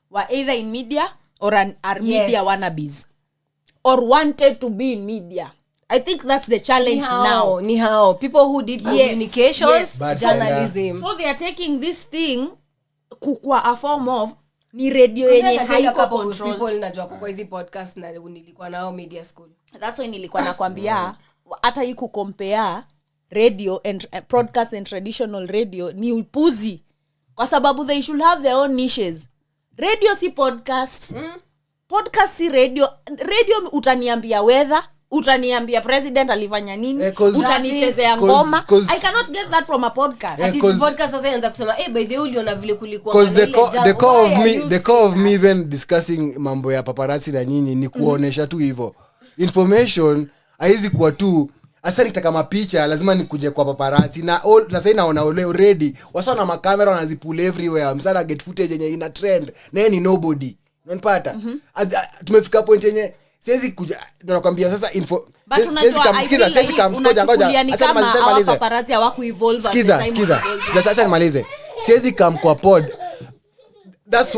were either in media or are media wannabes or wanted to be in media. I think that's the challenge now. Ni hao people who did communications, journalism. So they are taking this thing kukua a form of ni radio yenye haiko control. People najua kwa hizi podcast na nilikuwa nao media school. That's why nilikuwa nakwambia hata hii kucompare radio and broadcast and traditional radio ni upuzi kwa sababu they should have their own niches. Radio si podcast. Podcast si radio. Radio utaniambia weather, utaniambia president alifanya nini, utanichezea ngoma. I cannot get that from a podcast. Ati podcast sasa yanza kusema by the way uliona vile kulikuwa because the core of me even discussing mambo ya paparazzi na nini ni kuonesha tu hivyo information haizi kuwa tu asa nitaka mapicha lazima nikuje kwa paparazzi na sasa naona already wasana makamera wanazipull everywhere msana get footage yenye ina trend na ni nobody unanipata tumefika point yenye siwezi kuja nakwambia sasa info siwezi kamsikiza siwezi kamskoja ngoja acha nimalize paparazzi hawaku evolve sikiza acha nimalize siwezi kam kwa pod. That's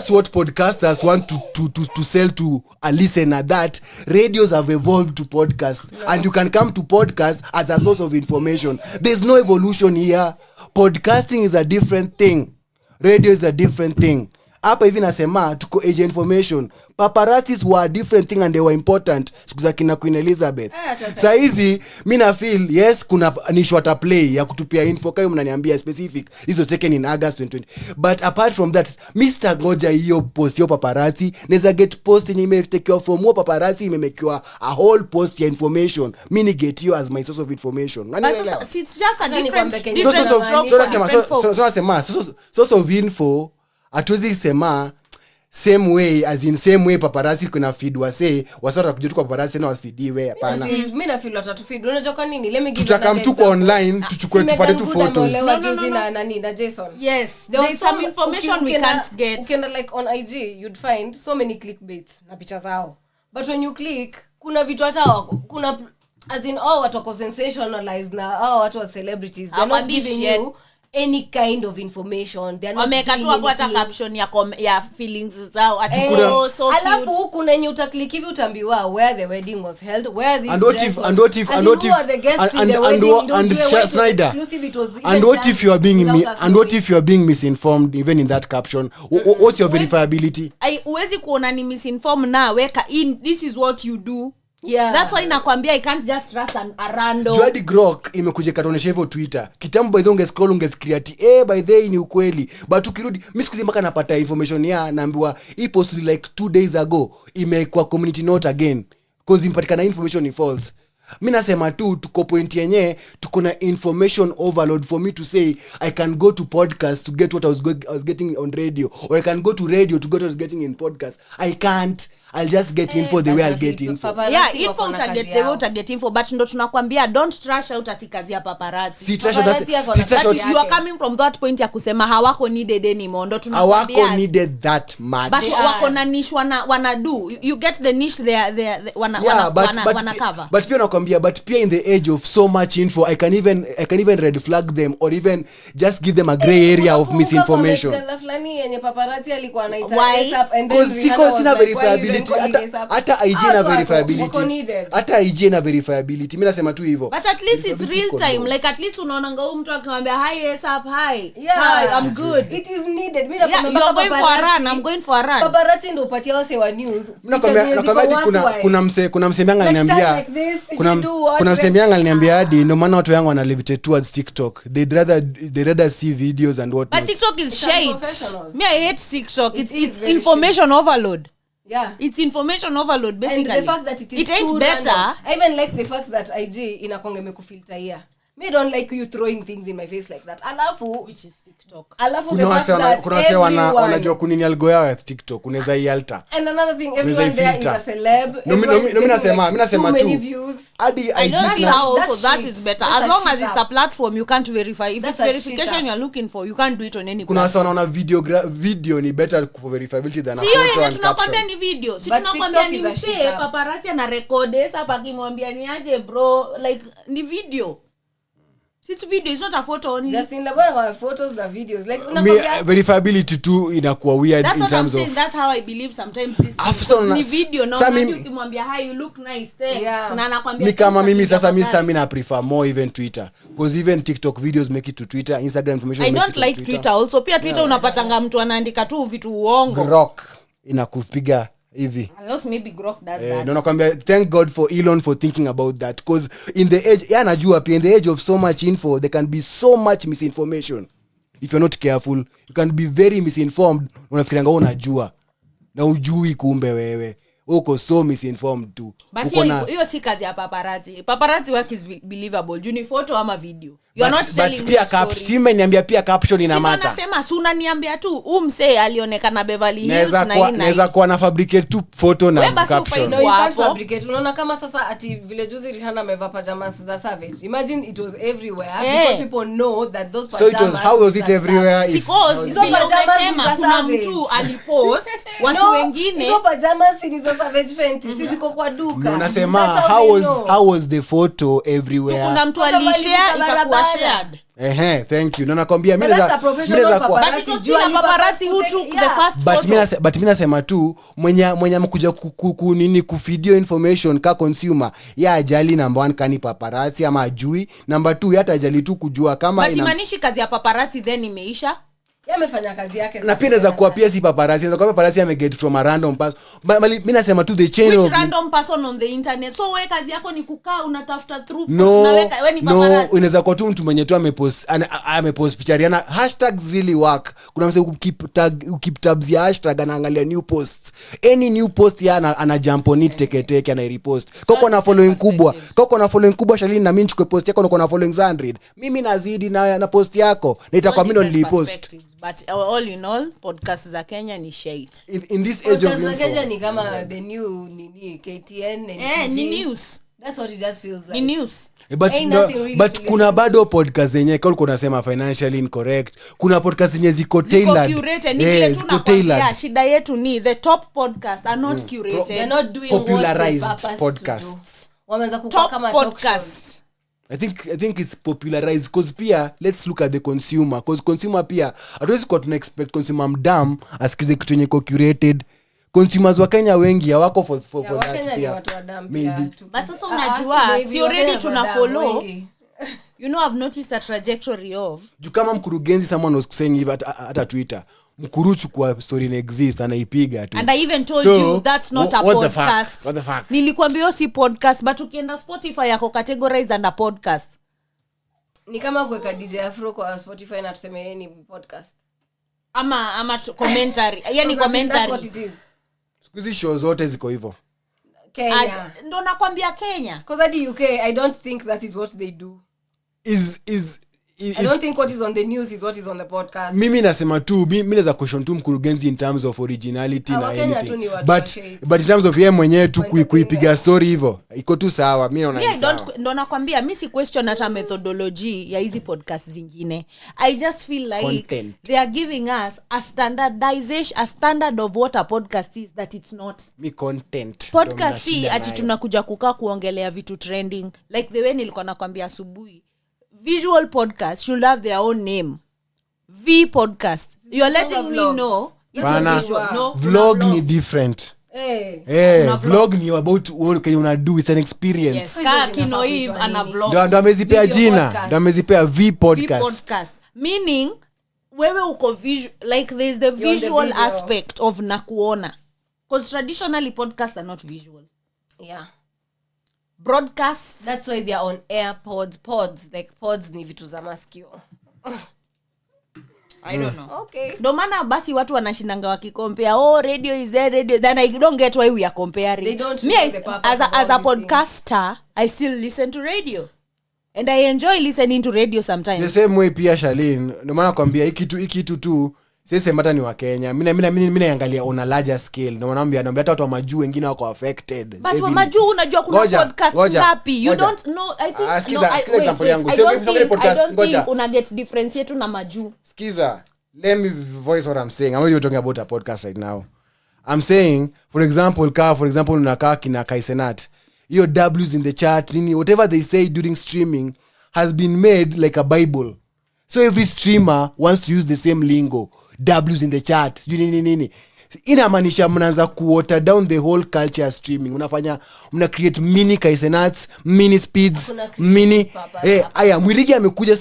what podcasters want to sell to a listener, that radios have evolved to podcast and you can come to podcast as a source of information. There's no evolution here. Podcasting is a different thing. Radio is a different thing. Hapa hivi nasema tuko age information. Paparazzis were a different thing and they were important. Siku za kina Queen Elizabeth. Saa hizi mimi na feel yes kuna ni shorter play ya kutupia info kama mnaniambia specific. This was taken in August 2020. But apart from that, Mr. Ngoja hiyo post hiyo paparazzi neza get post yenye imetekewa from more paparazzi imemekiwa a whole post ya information. Mimi get you as my source of information. It's just a different source of info. Atuzi sema same way paparazzi kuna feed wase wasata kujua kwa paparazzi na wafidiwe hapana. Mimi na feel watatufeed. Unajua kwa nini? Let me give tutakamtuko online tuchukue tupate tu photos. Na nani na Jason. Yes, there is some information we can't get. Ukienda like on IG you'd find so many clickbaits na picha zao. But when you click kuna vitu hata kuna as in watu wako sensationalized na watu wa celebrities. They're not giving you any kind of information. They are not wameka tu hapo hata caption ya feelings zao ati so alafu kuna yenye utaklik hivi utambiwa where the wedding was held, where this and what if Snyder and what if you are being misinformed even in that caption? What's your verifiability? Uwezi kuona ni misinformed na weka in this is what you do. Yeah. That's why nakwambia I can't just trust a random. Joadi Grok imekuja katonesha hivyo Twitter. Kitambo by the way scroll ungefikiria ati by the way ni ukweli. But ukirudi mimi sikuzi mpaka napata information ya naambiwa hii post like 2 days ago imekuwa community note again because impatikana information ni false. Mimi nasema tu tuko point yenye tuko na information overload for me to say I can go to podcast to get what I was getting on radio, or I can go to radio to get what I was getting in podcast. I can't. I'll just get info the way I'll get info. Yeah, info utaget the way utaget info, but ndo tunakwambia don't trash out atikazi ya paparazzi. Si trash out. You are coming from that point ya kusema hawako needed anymore. Ndo tunakwambia hawako needed that much. But wako na niche wana do. You get the niche there wana cover. But pia nakwambia, but pia in the age of so much info, I can even red flag them or even just give them a gray area of misinformation. Fulani yenye paparazzi alikuwa anaita Why? ASAP and then Because sina verifiability, hata IG na verifiability, hata IG na verifiability. Mimi nasema tu hivyo. But at least it's real time, like at least unaona ngao mtu akimwambia hi ASAP, hi, yeah, hi, I'm good. It is needed. Mimi nakwambia you're going for a run, I'm going for a run. Paparazzi ndio upatia wase wa news. Nakwambia kuna msemianga aliniambia, kuna msemianga aliniambia hadi ndio maana watu wangu wana levitate towards TikTok. They'd rather see videos and what. But TikTok is shit. Me, I hate TikTok. It's information overload. Yeah, it's information overload basically. And the fact that it ain't better. Random. I even like the fact that IG inakonga imekufilter here. Me don't like you throwing things in my face like that. Alafu, which is TikTok. Alafu the fact that kuna wanajua kunini algo yao ya TikTok, unaweza ialter. And another thing, everyone there is a celeb. Mimi nasema tu. I don't see how also that is better. As long as it's a platform, you can't verify. If it's verification you're looking for, you can't do it on any platform. Kuna wasa wanaona video ni better for verifiability than a photo and caption. Tunakwambia ni video. Si tunakwambia ni mse paparazzi ana record hapa akimwambia ni aje bro, like ni video. It's video, it's not a photo only. Just in the photos na videos. Like verifiability too inakuwa weird in terms of. That's how I believe sometimes this ni video na ukimwambia hi you look nice thanks. Yeah. Na anakuambia mimi sasa na prefer more even Twitter because even TikTok videos make it to Twitter, Instagram information I don't like Twitter also. Pia Twitter unapatanga mtu anaandika tu vitu uongo. Grok inakupiga hivi. Unless maybe Grok does that. No nakwambia thank God for Elon for thinking about that because in the age najua pia in the age of so much info there can be so much misinformation. If you're not careful you can be very misinformed. Unafikiria ngao unajua na ujui kumbe wewe uko so misinformed tu. But hiyo si kazi ya paparazzi. Paparazzi work is believable. Juni photo ama video. You're not telling me story. Niambia pia caption ina matter. Nasema suna niambia tu mse alionekana Beverly Hills na ina. Naweza kuwa na fabricate tu photo na caption. No, you can't fabricate. Unaona kama sasa ati vile juzi Rihanna amevaa pajamas za Savage. Imagine it was everywhere because people know that those pajamas. So how was it everywhere? Because hizo pajamas kuna mtu alipost watu wengine. Hizo pajamas ni za Savage Fenty. Ziko kwa duka. Unasema how was the photo everywhere? Kuna mtu alishare ikakuwa shared. Thank you. Na nakwambia mimi paparazzi who took the first photo. But mimi nasema tu mwenye amekuja kunini ku video information ka consumer ya ajali number 1 kani paparazzi ama ajui number 2 hata ajali tu kujua kama imanishi kazi ya paparazzi then imeisha. Yamefanya kazi yake. Na pia inaweza kuwa pia si paparazzi, inaweza kuwa paparazzi ameget from a random person. Mimi nasema tu the chain which random person on the internet. So wewe kazi yako ni kukaa unatafuta through wewe ni paparazzi. No, inaweza kuwa tu mtu mwenye tu amepost picha yana hashtags really work. Kuna mse keep tabs ya hashtag anaangalia new posts. Any new post ya ana jump on it teke ana repost. Koko na following kubwa Shalini na mimi nichukue post yako uko na following 100. Mimi nazidi na post yako na itakuwa mimi ndo nilipost. But all in all podcasts za Kenya ni shit. In this age of info. Kenya ni kama the new KTN and ni news. That's what it just feels like. Ni news. But kuna bado podcast zenye kwa unasema financially incorrect. Kuna podcast zenye ziko tailored. Ziko tailored. Shida yetu ni the top podcasts are not curated. They're not doing popularized podcasts. Wameanza kukua kama talk shows. I think it's popularized because pia let's look at the consumer because consumer pia hatuwezi kwa tuna expect consumer mdam asikize kitu yenye curated. Consumers wa Kenya wengi hawako for that pia. Maybe. But sasa unajua si already tuna follow. You know I've noticed a trajectory of. Kama mkurugenzi someone was saying even at Twitter. Mkuruchu kwa story in exist anaipiga tu. And I even told you that's not a podcast. What the fuck? Nilikwambia si podcast but ukienda Spotify yako categorized under podcast. Ni kama kuweka DJ Afro kwa Spotify na tuseme yeye ni podcast. Ama commentary. Yani commentary. That's what it is. Sikuzi show zote ziko hivyo. Kenya. Ndo nakwambia Kenya. Because at the UK I don't think that is what they do. Is I don't think what is on the news is what is on the podcast. Mimi nasema tu mimi naweza question tu mkurugenzi in terms of originality na anything. But in terms of yeye mwenyewe tu kuipiga story hivyo iko tu sawa. Mimi naona ni sawa. Ndo nakwambia mimi si question hata methodology ya hizi podcast zingine. I just feel like content. They are giving us a standard of what a podcast is that it's not. Me content. Podcast si ati tunakuja kukaa kuongelea vitu trending. Like the way nilikuwa nakwambia asubuhi. Visual podcast should have their own name. V podcast. You're letting me know. No, vlog ni different. Vlog ni about what you wanna do. It's an experience. Yes. Kino Eve ana vlog. Ndo amezipea jina. Ndo amezipea V podcast. V podcast. Meaning wewe uko visual, like there's the visual aspect of nakuona. Because traditionally podcasts are not visual. Yeah. Broadcasts, that's why they are on AirPods. Pods ni vitu za masikio. I don't know. Okay. Ndo maana basi watu wanashindanga wakikompare, radio is there, radio, then I don't get why we are comparing. They don't me as a podcaster things. I still listen to radio and I enjoy listening to radio sometimes. The same way pia Shalin, ndo maana nakwambia hiki tu sisi mata ni wa Kenya. Mimi naangalia on a larger scale. Ndo naambia hata watu wa majuu wengine wako affected. But wa majuu unajua kuna podcast ngapi? You don't know. I think skiza example yangu. Sio podcast ngoja. Una get difference yetu na majuu. Skiza, let me voice what I'm saying. I'm not even talking about a podcast right now. I'm saying for example unakaa kina Kaisenat. Your W's in the chat, whatever they say during streaming has been made like a Bible. So every streamer wants to use the same lingo. W's in the chat. Nini. Inamaanisha mnaanza kuwater down the whole culture streaming. Mna create mini Kaisenats, mini speeds, mini aya Mwirigi amekuja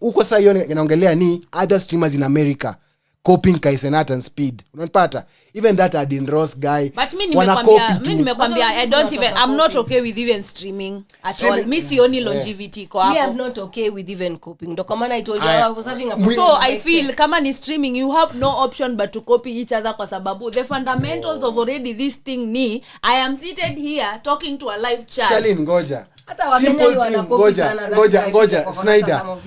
huko sasa hiyo inaongelea ni other streamers in America copying Kaisenat and speed. Unapata? Even that Adin Ross guy. But mimi nimekwambia I'm not okay with even streaming at all. Mimi sioni longevity kwa hapo. I'm not okay with even copying. Ndo kama I told you I was having a so I feel kama ni streaming you have no option but to copy each other kwa sababu the fundamentals of already this thing ni I am seated here talking to a live chat. Shalin ngoja. Hata Wakenya wanakopi sana. Ngoja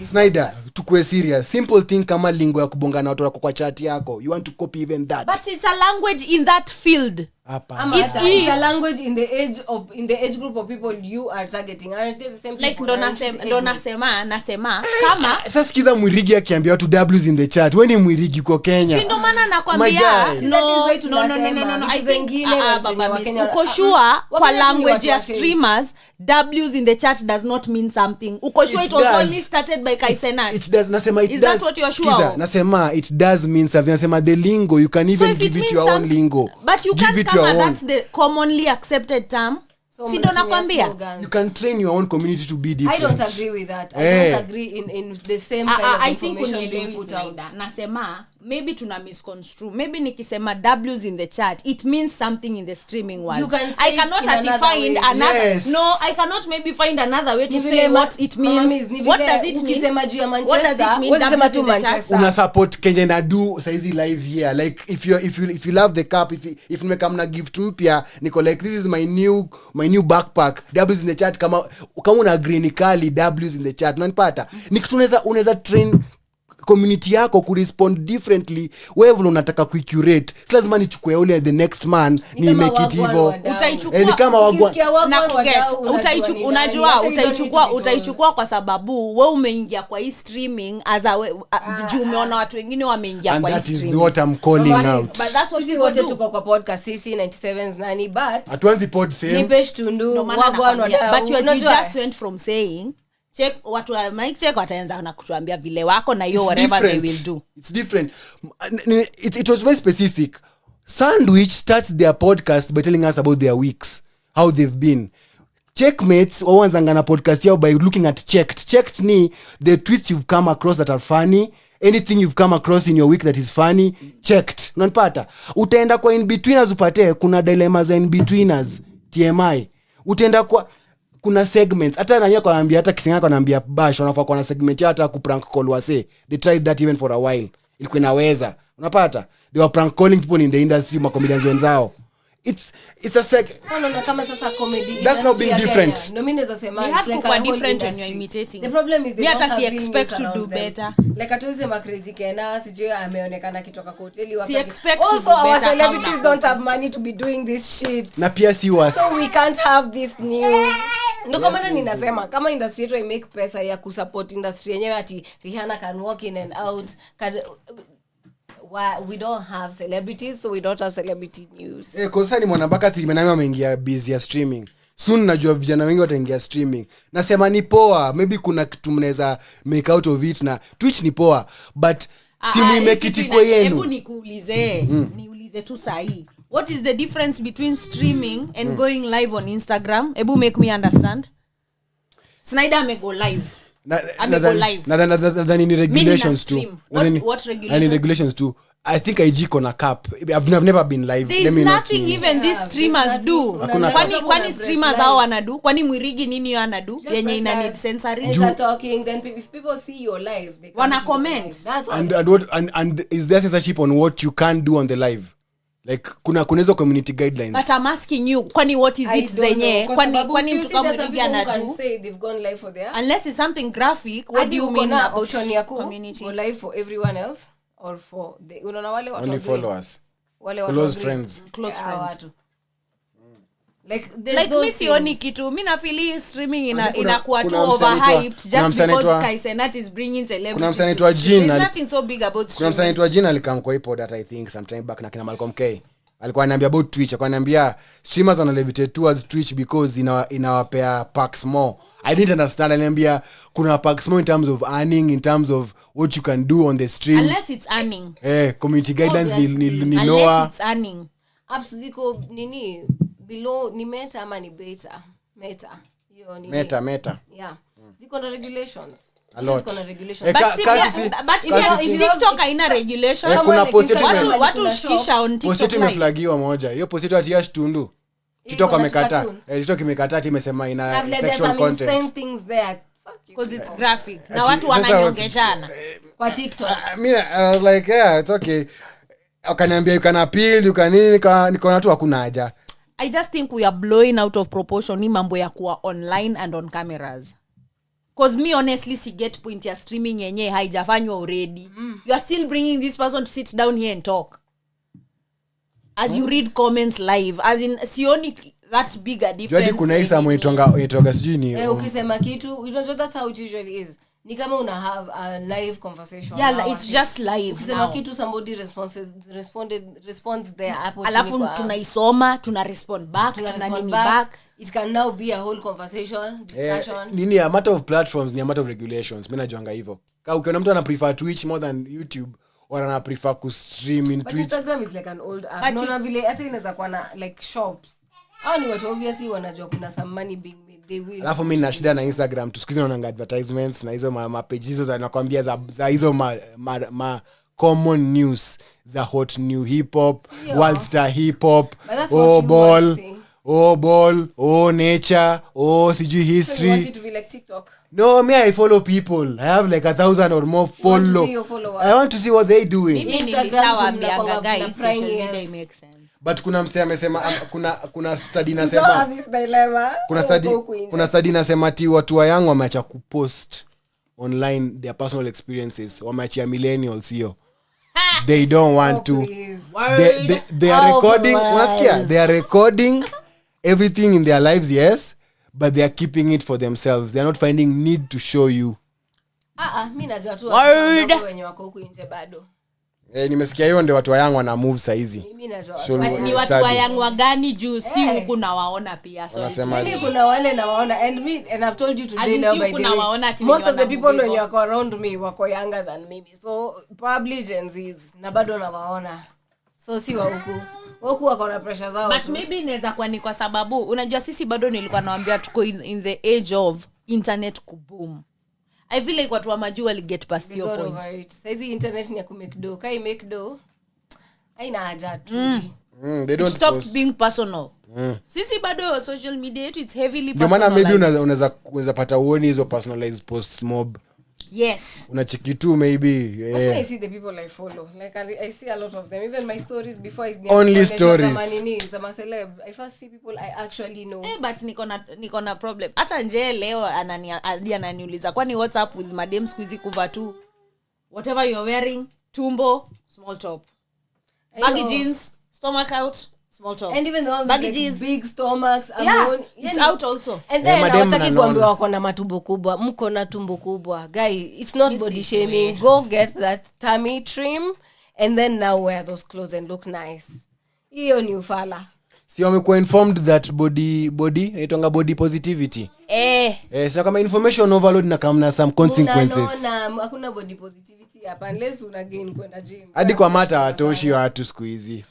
Snyder tukue serious. Simple thing kama lingo ya kubonga na watu wako kwa chat yako. You want to copy even that. But it's a language in that field. It's a language in the age group of people you are targeting. Aren't they the same people? Like ndo nasema kama sasa sikiza Mwirigi akiambia watu W's in the chat. Wewe ni Mwirigi kwa Kenya. Si ndo maana nakwambia no. I think uko sure kwa language ya streamers W's in the chat does not mean something. Uko sure it was only started by Kaisenat. It does. Nasema it is does. Is that what you are sure? Nasema it does mean something. Nasema the lingo you can even give it your own lingo. But you can't come and that's the commonly accepted term. So si ndo nakwambia you can train your own community to be different. I don't agree with that. I don't agree in the same kind of information being put out. Nasema maybe tuna misconstrue. Maybe nikisema W's in the chat it means something in the streaming world. I cannot find another yes. No, I cannot maybe find another way to say what it means. What does it mean? What does it mean? W's in the chat. Una support Kenya na do saizi live here. Like if you love the cup, if nimekamna gift mpya niko like this is my new backpack. W's in the chat kama una green kali W's in the chat. Unanipata? Unaweza train community yako ku respond differently. Wewe unataka ku curate. Si lazima nichukue ule the next man ni make it hivyo. Utaichukua kama wagwa na utaichukua kwa sababu wewe umeingia kwa hii streaming as juu umeona watu wengine wameingia kwa hii streaming. That is what I'm calling out. But that's what we tuko kwa podcast sisi 97s nani but atuanzi pod same. Nipesh tundu wagwa but you just went from saying check watu wa mic check wataanza na kutuambia vile wako na hiyo whatever they will do. It's different. It was very specific. Sandwich starts their podcast by telling us about their weeks, how they've been. Checkmates waanzanga na podcast yao by looking at checked ni the tweets you've come across that are funny, anything you've come across in your week that is funny, checked. Unanipata? Utaenda kwa in betweeners upate kuna dilemmas za in betweeners TMI. Utaenda kwa kuna segments hata nanya kwa anambia hata Kisinga kwa anambia bash wanafaa kwa na segment hata ku prank call wase. They tried that even for a while. Ilikuwa inaweza. Unapata? They were prank calling people in the industry, ma comedians wenzao. it's a no kama sasa comedy that's not being different. No, mimi naweza sema it's like a different when you're imitating. The problem is they me don't hata have expect to do them. better. Like atuweze crazy Kena sijui ameonekana kitoka kwa hoteli wapi. Expect to Also do our better celebrities don't have money to be doing this shit. Na pia si was So we can't have this news. Ndo kama nani nasema kama industry yetu make pesa ya kusupport industry yenyewe ati Rihanna can walk in and out we don't have celebrities, so we don't have celebrity news. Kwa sasa ni mwanabaka Trimenami ameingia busy ya streaming. Soon najua vijana wengi wataingia streaming. Nasema ni poa, maybe kuna kitu mnaweza make out of it na Twitch ni poa, but si muimekiti kwa yenu. Hebu niulize tu sahi. What is the difference between streaming and going live on Instagram? Hebu make me understand. Snyder may go live. Then in regulations too. What regulations? And in regulations too. I think IG kona cap. I've never been live. There's nothing even these streamers do. Kwani streamers hao wanadu? Kwani Mwirigi nini anadu? Yenye ina need censoring. They're talking, then if people see your live, they wanna comment. And is there censorship on what you can't do on the live? Like kuna hizo community guidelines. But I'm asking you, kwani what is it zenye? Kwani mtu kama Mwirigi anadu? Say they've gone live for their. Unless it's something graphic, what do you mean about community? Go live for everyone else or for the unaona wale watu only followers. Wale watu close friends. Like me sioni kitu. Mimi na feel streaming inakuwa too overhyped just because Kaisenat is bringing celebrities. Kuna msanii Jean. There's nothing so big about streaming. Kuna msanii Jean alikam kwa iPod that I think sometime back na kina Malcolm K. Alikuwa ananiambia about Twitch, alikuwa ananiambia streamers wana levitate towards Twitch because inawapea perks more. I didn't understand. Aliniambia kuna perks more in terms of earning, in terms of what you can do on the stream. Unless it's earning. Community guidelines ni lower. Unless it's earning. Absolutely nini below ni meta ama ni beta? Meta. Hiyo ni meta. Yeah. Ziko na regulations. A lot. But if TikTok haina regulation, kuna post yetu watu ushikisha on TikTok. Post yetu imeflagiwa moja. Hiyo post yetu ati Tundu. TikTok amekataa. TikTok imekataa imesema ina sexual content. Same things there. Because it's graphic. Na watu wananyongeshana kwa TikTok. I was like, yeah, it's okay. Akaniambia you can appeal, you can niko na tu hakuna haja. I just think we are blowing out of proportion ni mambo ya kuwa online and on cameras. Because me honestly si get point ya streaming yenye haijafanywa already. You are still bringing this person to sit down here and talk. As you read comments live. As in sioni that big a difference. Jodi kuna isa mwitonga sijui ni. Ukisema kitu, you know that's how it usually is. Ni kama una have a live conversation. Yeah, it's just live. Ukisema kitu somebody responds there hapo chini. Alafu tunaisoma, tuna respond back, tuna nini back. It can now be a whole conversation, discussion. Nini a matter of platforms, ni a matter of regulations. Mimi najuanga hivyo. Kama ukiona mtu ana prefer Twitch more than YouTube or ana prefer ku stream in but Twitch. Instagram is like an old app. Naona vile hata inaweza kuwa na like shops. Hao ni watu obviously wanajua kuna some money being made. They will. Alafu mimi na shida na Instagram tusikize naona advertisements na hizo ma pages hizo zinakwambia za hizo ma common news za hot new hip hop, world star hip hop, ball, nature, sijui history. So you want it to be like TikTok? No, me I follow people. I have like 1,000 or more follow. I want to see what they doing. Nilishawaambianga guys social media makes sense. But kuna msee amesema kuna study nasema kuna study nasema ati watu wa young wameacha kupost online their personal experiences, wameachia millennials hiyo. They don't want to. They are recording. Unasikia? They are recording everything in their lives, yes, but they are keeping it for themselves. They are not finding need to show you. Mimi najua tu wenye wako huku nje bado. Nimesikia hiyo ndio watu wa young wana move saizi. Mimi najua ni watu wa young wa gani juu si huku na waona pia. So mimi kuna wale na waona and I've told you today now by the way. Most of the people when you are around me wako younger than me. So probably Gen Zs na bado na waona. So si wa huku wako na pressure zao. But maybe inaweza kuwa ni kwa sababu unajua sisi bado nilikuwa naambia tuko in the age of internet kuboom. I feel like watu wa majuu wali get past your point. Saizi internet ni ya kumake do. Kai make do. Haina haja tu. They don't stop being personal. Sisi bado social media it's heavily personal. Ndio maana maybe unaweza pata uone hizo personalized posts mob Yes. Unacheki tu maybe. That's why I see the people I follow. Like I see a lot of them. Even my stories before is only stories. Zama celeb. I first see people I actually know. But niko na problem. Hata nje leo ananiuliza kwani what's up with madam squeezy kuva tu whatever you're wearing, tumbo, small top. Baggy jeans, stomach out, small top. And even the ones baggy with jeans, big stomachs, it's out also. And then hawataki kuambiwa wako na matumbo kubwa, mko na tumbo kubwa. Guy, it's not body shaming. Go get that tummy trim and then now wear those clothes and look nice. Hiyo ni ufala. Si wamekuwa informed that body itonga body positivity. So kama information overload na kama some consequences. Hakuna body positivity hapa unless una gain kwenda gym. Hadi kwa mata watoshi watu siku hizi.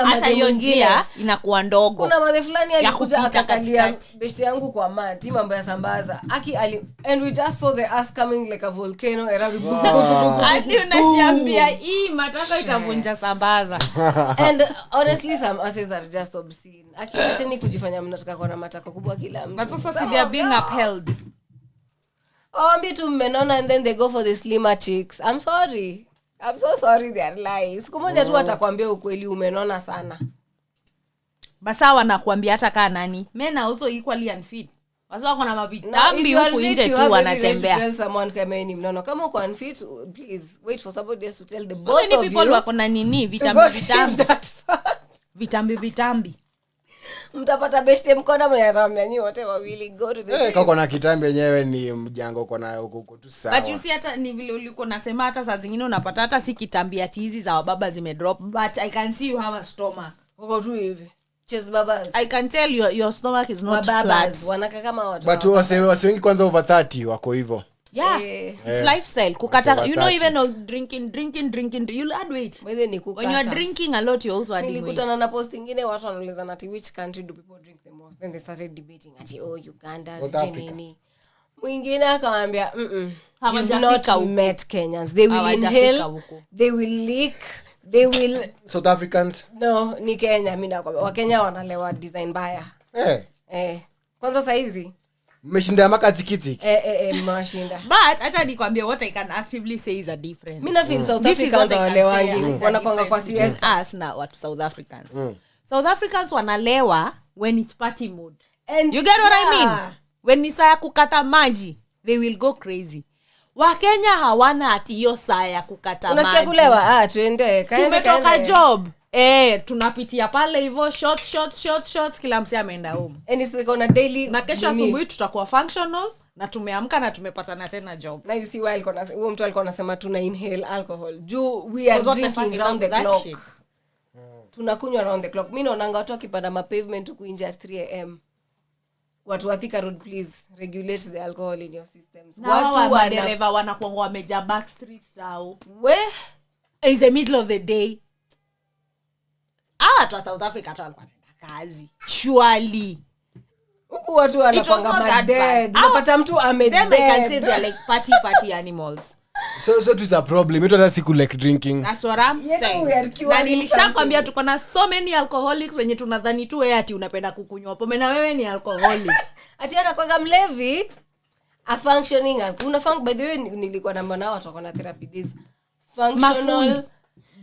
Hata hiyo njia inakuwa ndogo. Kuna madhe fulani alikuja akakalia besti yangu kwa mat, mambo ya sambaza. And we just saw the ass coming like a volcano around. Hadi unajiambia hii mataka itavunja sambaza. And honestly some asses are just obscene. Acheni kujifanya mnataka kuwa na mataka kubwa kila mtu. But sasa si they are being upheld. Ambi tu mmenona and then they go for the slimmer chicks. I'm so sorry they are lies. Kumoja tu atakwambia ukweli umenona sana. Basa wanakuambia hata kaa nani. Men are also equally unfit. Wasa wako na mavitambi huku nje tu wanatembea. Tell someone kama ni mnono. Kama uko unfit, please wait for somebody else to tell the so both of you. So many people wako na nini vitambi. Mtapata beshte mkono mnaramia nyi wote wawili go to the gym. Kako na kitambi yenyewe ni mjango uko nayo huko tu sawa. But you see hata ni vile uliko nasema hata saa zingine unapata hata si kitambi ati hizi za wababa zimedrop but I can see you have a stomach. Uko tu hivi. Chest babas. I can tell your stomach is not babas, flat. Wanaka kama watu. But wase wengi kwanza over 30 wako hivyo. Yeah. It's lifestyle. Kukata you know even drinking you'll add weight. When you are drinking a lot you also add weight. Nilikutana na post nyingine watu wanaulizana ati which country do people drink the most. Then they started debating ati Uganda, nini. Mwingine akamwambia you've not met Kenyans. They will inhale, they will lick, they will South Africans. No, ni Kenya mimi nakwambia. Wakenya wanalewa design baya. Kwanza saizi mmeshinda maka tikiti. Mmeshinda. But acha nikwambie what I can actively say is a difference. Mimi na feel South Africans walewangi wanakwanga kwa CS us na what South Africans. South Africans wanalewa when it's party mood. And you get what I mean? When ni saa kukata maji, they will go crazy. Wakenya hawana ati hiyo saa ya kukata maji. Unasikia kulewa? Tuende. Tumetoka job. Tunapitia pale hivyo shots kila mse ameenda home. And it's like on a daily na kesho asubuhi tutakuwa functional na tumeamka na tumepatana tena job. Na you see why huo mtu alikuwa anasema tuna inhale alcohol. We are drinking round the clock. Tunakunywa round the clock. Mimi naonanga watu wakipanda ma pavement huku nje at 3 am. Watu wa Thika Road, please regulate the alcohol in your systems. Watu wadereva wanakuwa wameja back streets tao. Where is the middle of the day. To South Africa tu alikuwa kazi. Surely. Huku watu wanapanga dead. Unapata mtu dead. I can say they're like party animals. So it is a problem. It was siku like drinking. That's what I'm saying. Na nilishakwambia tuko na so many alcoholics wenye tunadhani tu wewe ati unapenda kukunywa pombe na wewe ni alcoholic. Ati anakuwa mlevi a functioning by the way nilikuwa na mwana watu wako therapy this functional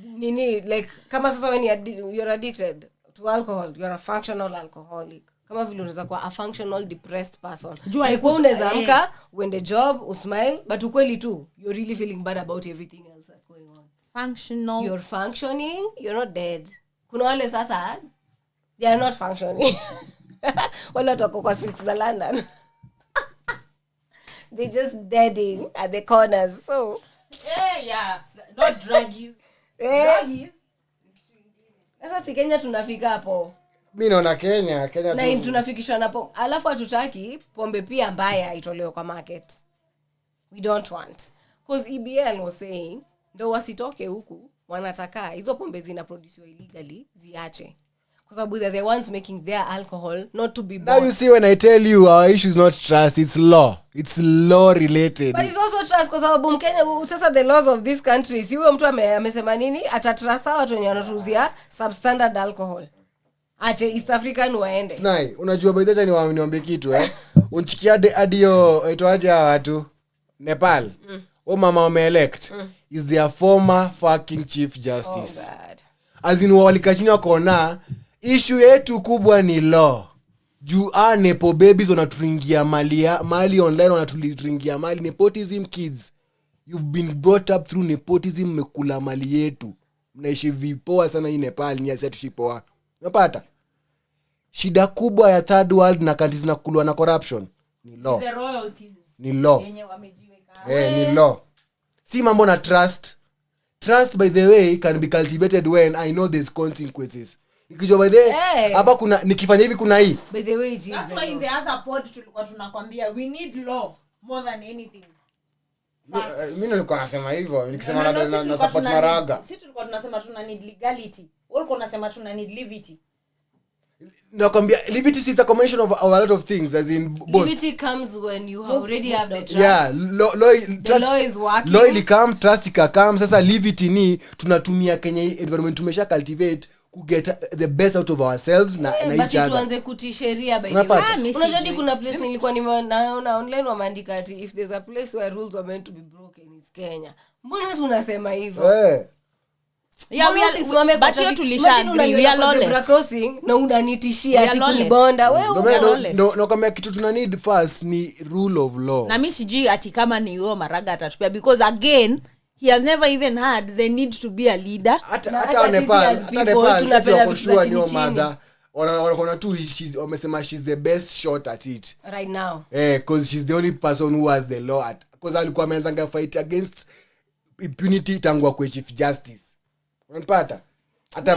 nini like kama sasa when you're addicted to alcohol you're a functional alcoholic. Kama vile unaweza kuwa a functional depressed person. Like unaweza amka uende job usmile but ukweli tu you're really feeling bad about everything else that's going on. Functional. You're functioning, you're not dead. Kuna wale sasa they are not functioning. Wale watu kwa streets za London. They just deading at the corners. So not druggies. Druggies. Sasa si Kenya tunafika hapo. Mimi naona Kenya na tunafikishwa na pombe. Alafu hatutaki pombe pia mbaya itolewe kwa market. We don't want. Because EBL was saying ndo wasitoke huku wanataka hizo pombe zina produce illegally ziache. Because they're the ones making their alcohol not to be bought. Now you see when I tell you our issue is not trust, it's law. It's law related. But it's also trust kwa sababu Mkenya sasa the laws of this country si huyo mtu amesema nini atatrust watu wenye wanatuzia substandard alcohol. Ache East African waende. Nai, unajua by the time niombe kitu unchikia adio itoaje watu Nepal. mama wameelect is their former fucking chief justice. Oh God. As in walikachini wakaona issue yetu kubwa ni law. Juu nepo babies wanaturingia mali online, wanaturingia mali. Nepotism kids, you've been brought up through nepotism. Mekula mali yetu, mnaishi vipoa sana hii Nepal, ni asiatu shipoa. Unapata shida kubwa ya third world na countries zinakulwa na corruption ni law. The royalties ni law yenye wamejiweka ni law, si mambo na trust. Trust, by the way, can be cultivated when I know there's consequences. Nikijua by the way hapa kuna nikifanya hivi kuna hii. By the way, that's why in the other pod tulikuwa tunakwambia we need law more than anything. Mimi nilikuwa nasema hivyo, nikisema na support Maraga. Sisi tulikuwa tunasema tuna need legality. Wewe ulikuwa unasema tuna need levity. Nakwambia levity is a combination of a lot of things, as in both. Levity comes when you already have the trust. Yeah, the law is working. Law ilikam, trust ikakam. Sasa levity ni tunatumia Kenya environment tumesha cultivate to get the best out of ourselves na each other. But tuanze kutii sheria by the way. Unajua kuna place nilikuwa nimeona online wameandika ati if there's a place where rules are meant to be broken is Kenya. Mbona tunasema hivyo? Yeah, but you tulisha agree we are lawless. Crossing na unanitishia ati kunibonda wewe. No kama kitu tuna need first ni rule of law. Na mimi sijui ati kama ni huyo Maraga atatupia, because again he has never even had the need to be a leader. Hata Nepal tunakoshua ni mother wanaona tu wamesema she's the best shot at it right now, because she's the only person who has the law because alikuwa ameanza fight against impunity tangu kwa chief justice. Unapata hata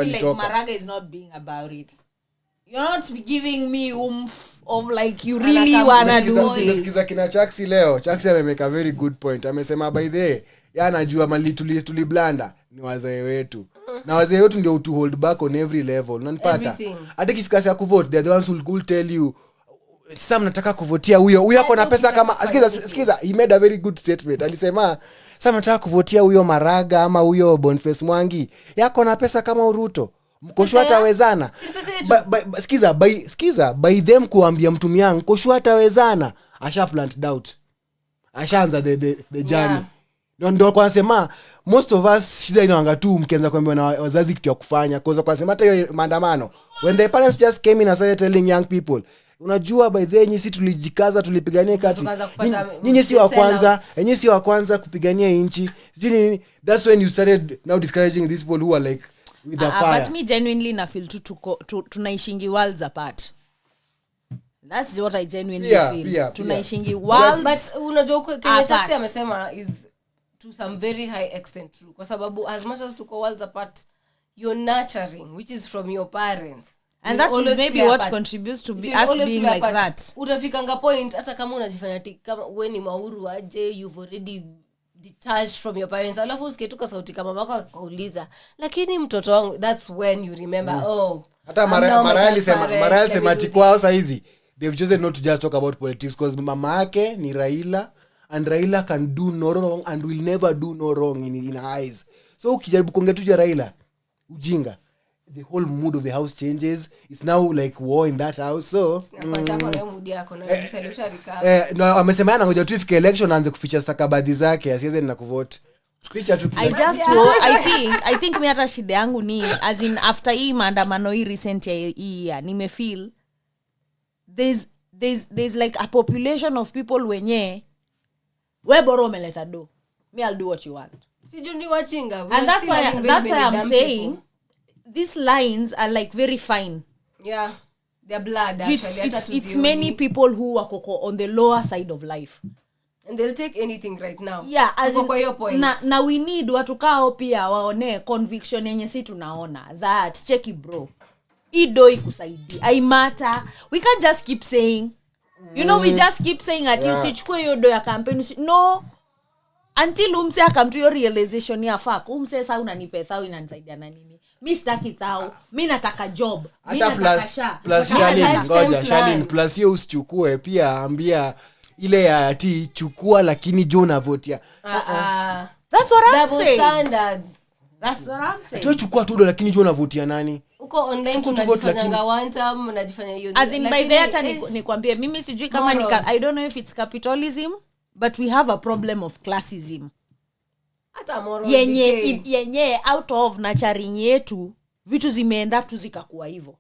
like Maraga is not being about it. You're not giving me of like you really wanna do this. Nasikiza kina Chaksi leo. Chaksi amemake a very good point. Amesema by the way, anajua mali tuliblanda ni wazee wetu. Na wazee wetu ndio to hold back on every level. Unanipata? Hata kifika saa kuvote, they're the ones who will tell you sasa mnataka kuvotia huyo ako na pesa kama sikiza he made a very good statement. Alisema sasa mnataka kuvotia huyo Maraga ama huyo Boniface Mwangi yako na pesa kama Ruto, mkoshwa atawezana. Sikiza by them kuambia mtu yangu mkoshwa atawezana, asha plant doubt, ashaanza the journey. Ndio kwa nasema most of us shida inaanga tu mkianza kuambiwa na wazazi kitu ya kufanya, kwa nasema hata hiyo maandamano when the parents just came in and started telling young people, unajua by the way nyinyi tulijikaza tulipigania kati, nyinyi si wa kwanza kupigania nchi sijui. That's when you started now discouraging these people who are like with the fire. But me genuinely na feel tunaishingi worlds apart. That's what I genuinely feel. Tunaishingi worlds. But unajua Kenya Chaksi amesema is to some very high extent true, kwa sababu as much as tuko worlds apart, you're nurturing which is from your parents. And that's maybe what contributes to be us being like that. Utafikanga point hata kama unajifanya kama wewe ni mauru aje, you've already detached from your parents, alafu usiketuka sauti kama mama akauliza lakini mtoto wangu, that's when you remember hata Mara sema kwao saa hizi they've chosen not to just talk about politics because mama yake ni Raila and Raila can do no wrong and will never do no wrong in her eyes. So ukijaribu kuongetuja Raila ujinga, the whole mood of the house changes. It's now like war in that house. So no, amesema anangoja tu ifike election aanze kuficha stakabadhi zake asiweze na kuvote. I think mimi hata shida yangu ni as in after hii maandamano hii recent ya nime feel there's like a population of people wenye we bora umeleta do, me I'll do what you want. Sijui wachinga. And that's why I'm saying people. These lines are like very fine. Yeah, they're blood actually. It's many people who are on the lower side of life and they'll take anything right now. Yeah, as kwa your point. Na we need watu kao pia waone conviction yenye si tunaona that check it bro, ido ikusaidi I matter. We can't just keep saying we just keep saying ati usichukue hiyo do ya campaign. No, until umse akamtu your realization ya fuck umse sasa unanipa thao inanisaidia na nini. Mimi sitaki thao, mimi nataka job, mimi nataka plus Shalin plus hiyo usichukue pia ambia ile ya ati chukua lakini jo unavotia. That's what I'm saying. Standards. That's what I'm saying. Tu chukua tu lakini jo unavotia nani? Uko online tunajifanyanga one time unajifanya hiyo. As in by the hata nikwambie mimi sijui kama I don't know if it's capitalism but we have a problem of classism. Hata moral Yenye out of nurturing yetu vitu zimeenda tu zikakuwa hivyo.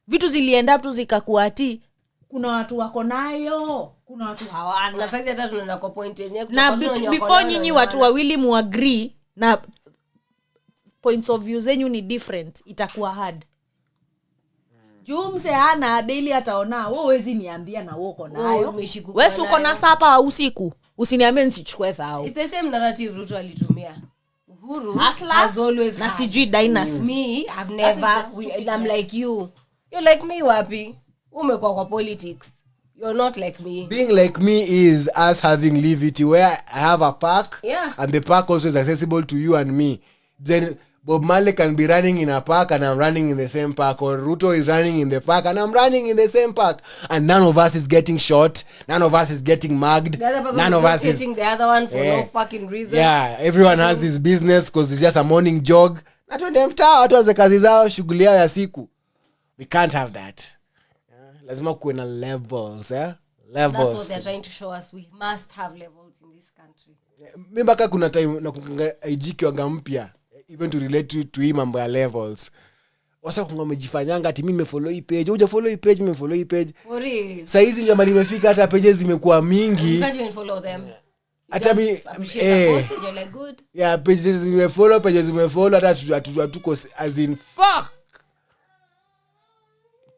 Vitu zilienda tu zikakuwa ati kuna watu wako nayo, kuna watu hawana. Na sasa hata tunaenda kwa point yenyewe na before nyinyi watu wawili muagree na points of view zenyu ni different, itakuwa hard. Jumse ana daily ataona wewe wezi niambia na woko nayo. Wewe uko na sapa usiku. Usiniambie nisichukue thao. It's the same narrative Ruto alitumia. Uhuru has always na sijui dynasty. Me I've never I'm like you. You're like me wapi? Umekuwa kwa politics. You're not like me. Being like me is us having liberty where I have a park, and the park also is accessible to you and me. Then Bob Marley can be running in a park and I'm running in the same park, or Ruto is running in the park and I'm running in the same park, and none of us is getting shot, none of us is getting mugged, the other person none of us is hitting the other one for no fucking reason. Yeah, everyone has his business because it's just a morning jog. Na tuende mtaa watu waze kazi zao, shughuli yao ya siku. We can't have that. Lazima kuwe na levels, levels. That's what they're trying to show us. We must have levels in this country. Mimi mpaka kuna time na kukanga IG wanga mpya, even to relate to hii mambo ya levels. Wasa kunga mejifanyanga ati mimi nimefollow hii page, uja follow hii page, mimi follow hii page. Sasa hizi njama nimefika hata pages zimekuwa mingi. You can't even follow them. Hata mi you're like good. Yeah, pages zimefollow, hata hatuko as in fuck.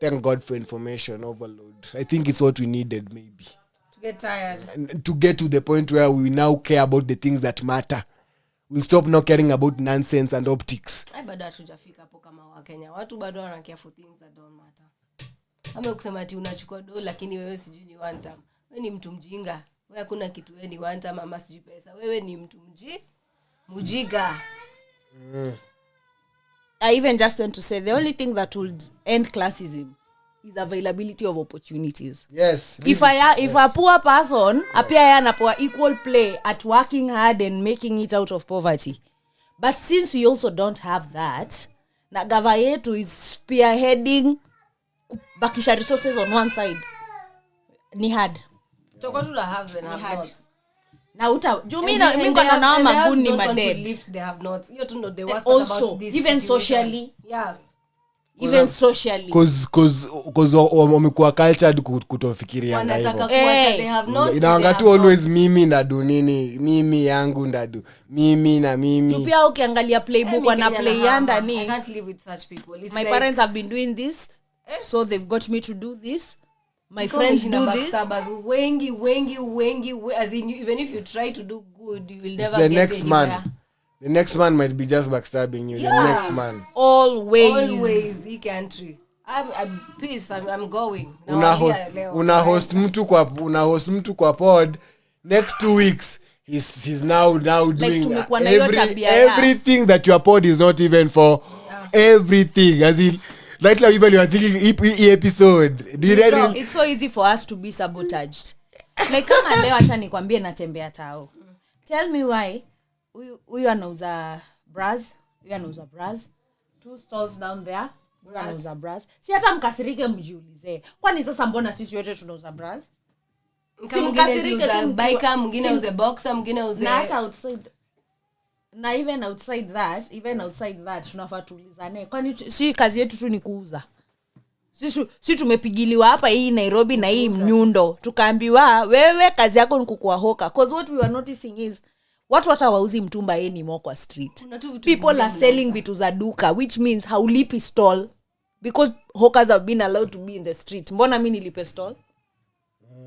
Thank God for information overload. I think it's what we needed maybe. To get tired. And to get to the point where we now care about the things that matter. We'll stop now caring about nonsense and optics. Bado hatujafika hapo kama Wakenya. Watu bado wana care for things that don't matter. Kama kusema ati unachukua do lakini wewe sijui ni one time. Wewe ni mtu mjinga. Wewe hakuna kitu wewe ni one time ama sijui pesa. Wewe ni mtu mjiga. I even just want to say the only thing that would end classism is availability of opportunities. Yes. If a poor person appear anapewa equal play at working hard and making it out of poverty. But since we also don't have that, na gava yetu is spearheading bakisha resources on one side. Ni hard. Toko to the haves and have not. Na jumina mingo na maguni ni maded. Lift they have not. You to know the worst part about this. Even socially. Yeah. Even socially. Cause wamekuwa cultured kutofikiria hivyo. Wanataka kuacha they have not. Inaanga tu always mimi ndadu nini, mimi yangu ndadu, mimi na mimi. Pia ukiangalia playbook wana play yanda ni. I can't live with such people. It's my parents have been doing this, so they've got me to do this. My friends do this. Wengi, as in even if you try to do good, you will never get next anywhere. Man. The next man might be just backstabbing you. Yeah. The next man. Always he country. I'm pissed. I'm going. Una host mtu kwa pod. Next 2 weeks he's now doing everything that your pod is not even for. Yeah. Everything as in like even you are thinking episode. It's so easy for us to be sabotaged. Like kama leo acha nikwambie natembea tao. Tell me why huyu anauza bras, 2 stalls down there, huyu anauza bras. Si hata mkasirike mjiulize. Kwani sasa mbona sisi wote tunauza bras? Mkasirike tu biker, mwingine uze boxer, mwingine uze not outside. Na even outside that tunafaa tulizane. Kwani si kazi yetu tu ni kuuza? Sisi tumepigiliwa hapa hii Nairobi na hii Mnyundo. Tukaambiwa wewe kazi yako ni kukua hoka. Cause what we were noticing is watu hata wauzi mtumba yeni mo kwa street. People are selling vitu za duka, which means haulipi stall because hawkers have been allowed to be in the street. Mbona mimi nilipe stall?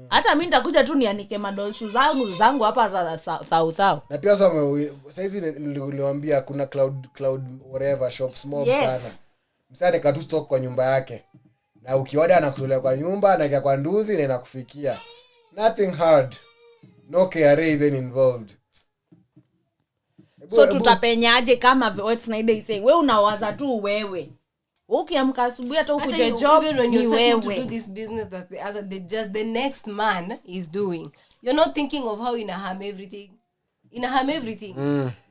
Hata mimi nitakuja tu nianike madol shoes zangu hapa za thao. Na pia sasa hizi niliwaambia kuna cloud whatever shops mob sana. Msade katu stock kwa nyumba yake. Na ukioda anakutolea kwa nyumba na kwa nduzi na inakufikia. Nothing hard. No KRA even involved. So tutapenyaje kama what Snyder is saying? Wewe unawaza tu wewe. Ukiamka asubuhi hata ukuje job ni wewe. To do this business that the next man is doing. You're not thinking of how ina harm everything.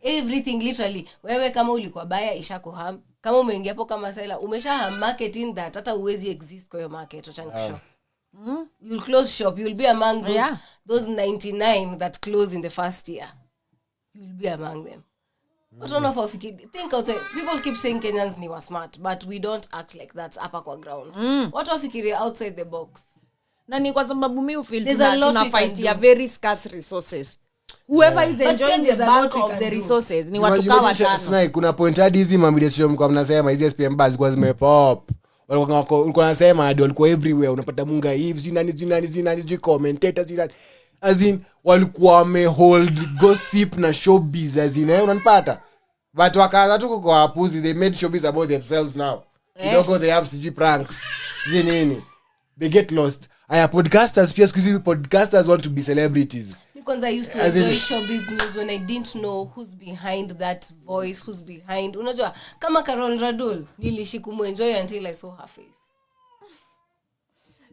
Everything literally. Wewe kama ulikuwa baya ishakuham. Kama umeingia hapo kama sela umeshaham market in that hata uwezi exist kwa hiyo market acha nikushow. You'll close shop. You'll be among those 99 that close in the first year. You'll be among them. But think outside. People keep saying Kenyans ni wa smart, but we don't act like that hapa kwa ground. Watu wafikiri outside the box. Na ni kwa sababu mimi feel tuna fight ya very scarce resources. Whoever is enjoying the bulk of the resources ni watu kawa tano. Kuna point hadi hizi mamidesho mko mnasema hizi SPM bars kwa zimepop. Walikuwa nasema hadi walikuwa everywhere, unapata munga hivi nani commentators nani, as in walikuwa wamehold gossip na showbiz, as in unanipata, but wakaanza tu kwa apuzi, they made showbiz about themselves now. Kidogo they have CG pranks nini, they get lost. Podcasters pia squeeze, podcasters want to be celebrities. Because I used to enjoy showbiz news when I didn't know who's behind that voice, who's behind. Unajua, kama Carol Radul, nilishi kumuenjoy until I saw her face.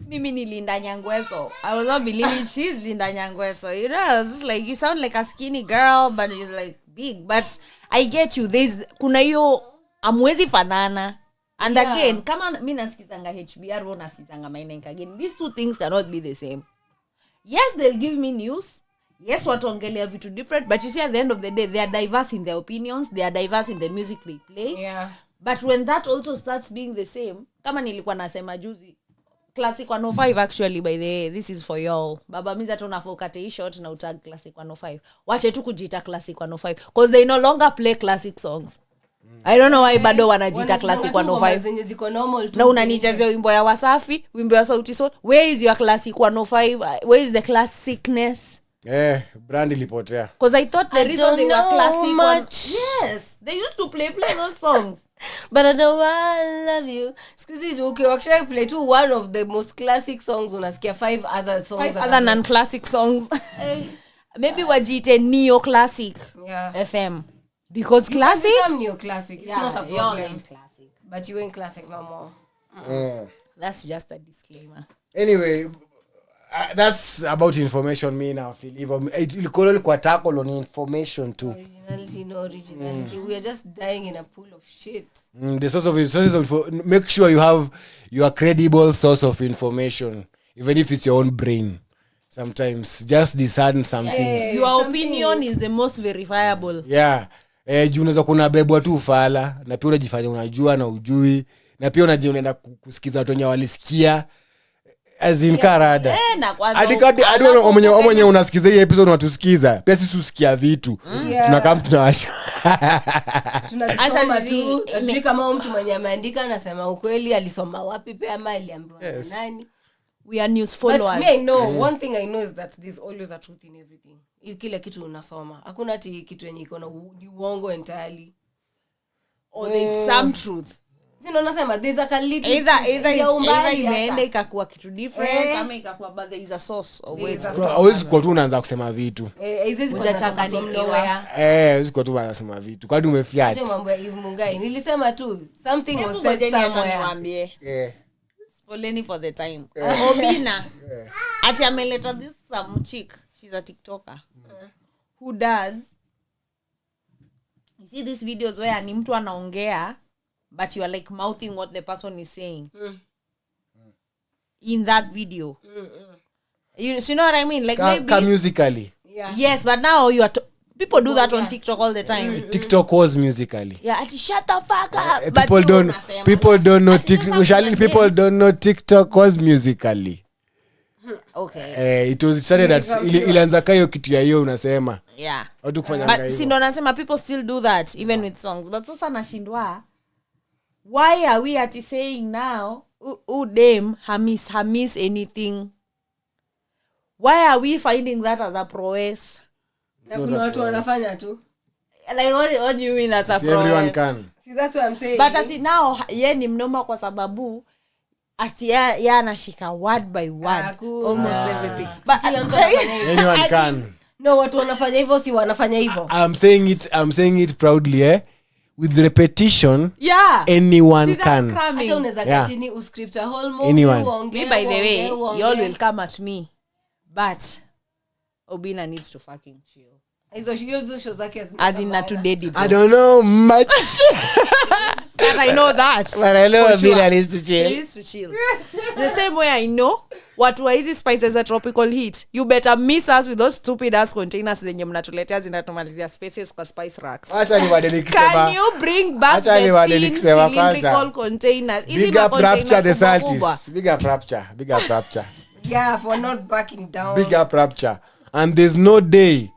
Mimi ni Linda Nyangweso. I was not believing she's Linda Nyangweso. You know, it's like you sound like a skinny girl, but you're like big. But I get you. Kuna hiyo amwezi fanana. And again, kama mimi nasikizanga HBR, wewe nasikizanga Mainenka again. These two things cannot be the same. Yes, they'll give me news. Yes, wataongelea vitu different, but you see at the end of the day they are diverse in their opinions, they are diverse in the music they play. Yeah. But when that also starts being the same, kama nilikuwa nasema juzi, Classic 105 actually, by the way, this is for y'all. Baba means that unafokate short na utag Classic 105. Wache tu kujita Classic 105 because they no longer play classic songs. I don't know why Bado wanajita Classic 105. Na unanichezea wimbo ya Wasafi, wimbo ya Sauti Sol. Where is your Classic 105? Where is the classicness? Brand ilipotea. Because I thought the reason they were classic yes, they used to play those songs. But I don't love you. Excuse me, okay, actually play to one of the most classic songs. Unasikia 5 other songs. 5 other non-classic songs. Maybe wajite neo-classic FM. Because classic? I'm neo-classic. It's not a problem. Classic. But you ain't classic no more. That's just a disclaimer. Anyway, that's about information. Me now feel even ilikuwa kwa tackle on information too. Originality. We are just dying in a pool of shit. The sources of make sure you have your credible source of information, even if it's your own brain. Sometimes just discern some things. Your opinion is the most verifiable. Yeah. Unaweza kuna bebwa tu ufala na pia unajifanya unajua na ujui na pia unajiona kusikiza watu wenye walisikia. As in karada. Adikati mwenye unasikiza hii episode unatusikiza. Pia sisi usikia vitu. Tunakaa tunawasha. Tunasoma tu. Sisi kama mtu mwenye ameandika anasema ukweli alisoma wapi pia ama aliambiwa na nani. We are news followers. But me I know one thing I know is that there's always a truth in everything. Kile kitu unasoma. Hakuna ati kitu yenye iko na uongo entirely. Or there's some truth. Sino nasema there's a little either imeenda ikakuwa kitu different ama ikakuwa but there is a source of words. Always kwa tu unaanza kusema vitu. Hizi hujachanganyika. Hizi kwa tu unasema vitu. Kwani umefiat. Acha mambo ya Eve Mungai. Nilisema tu something was said somewhere. Poleni for the time. Obina. Ati ameleta this some chick. She's a TikToker. Who does you see these videos where ni mtu anaongea but you are like mouthing what the person is saying in that video. You know what I mean? Like maybe musically. Yeah. Yes, but now you are people do that on TikTok all the time. TikTok was musically. Yeah, ati shut the fuck up. People don't know TikTok. People don't know TikTok was musically. Okay. It was started at ilianza kayo kitu ya hiyo unasema. Yeah. Watu kufanya hivyo. But si ndo nasema people still do that even with songs. But sasa nashindwa. Why are we at saying now dem hamis anything? Why are we finding that as a prowess? Kuna watu wanafanya tu. Like what do you mean that's a prowess? Everyone can. See that's what I'm saying. But ati now ye ni mnoma kwa sababu ati ya anashika word by word almost everything. But anyone can. No, watu wanafanya hivyo si wanafanya hivyo. I'm saying it proudly with repetition. Yeah. Anyone can. Acha unaweza katini uscript a whole movie me by the way you all will come at me. But Obina needs to fucking chill. hizo show zake as in na to daddy I don't know much. but I know that But I know for a sure. Billy is to chill. He is to chill. The same way I know watu wa hizi spices za tropical heat, you better miss us with those stupid ass containers zenye mnatuletea zinatumalizia spaces kwa spice racks. Acha ni wadeli Can kusema. you bring back Acha ni the wadeli thin kusema cylindrical kwanza. containers? Hizi Big up macontainers Rapture the kubwa kubwa. Saltis. Big up Rapture. Big up Rapture. yeah for not backing down. Big up Rapture. And there's no day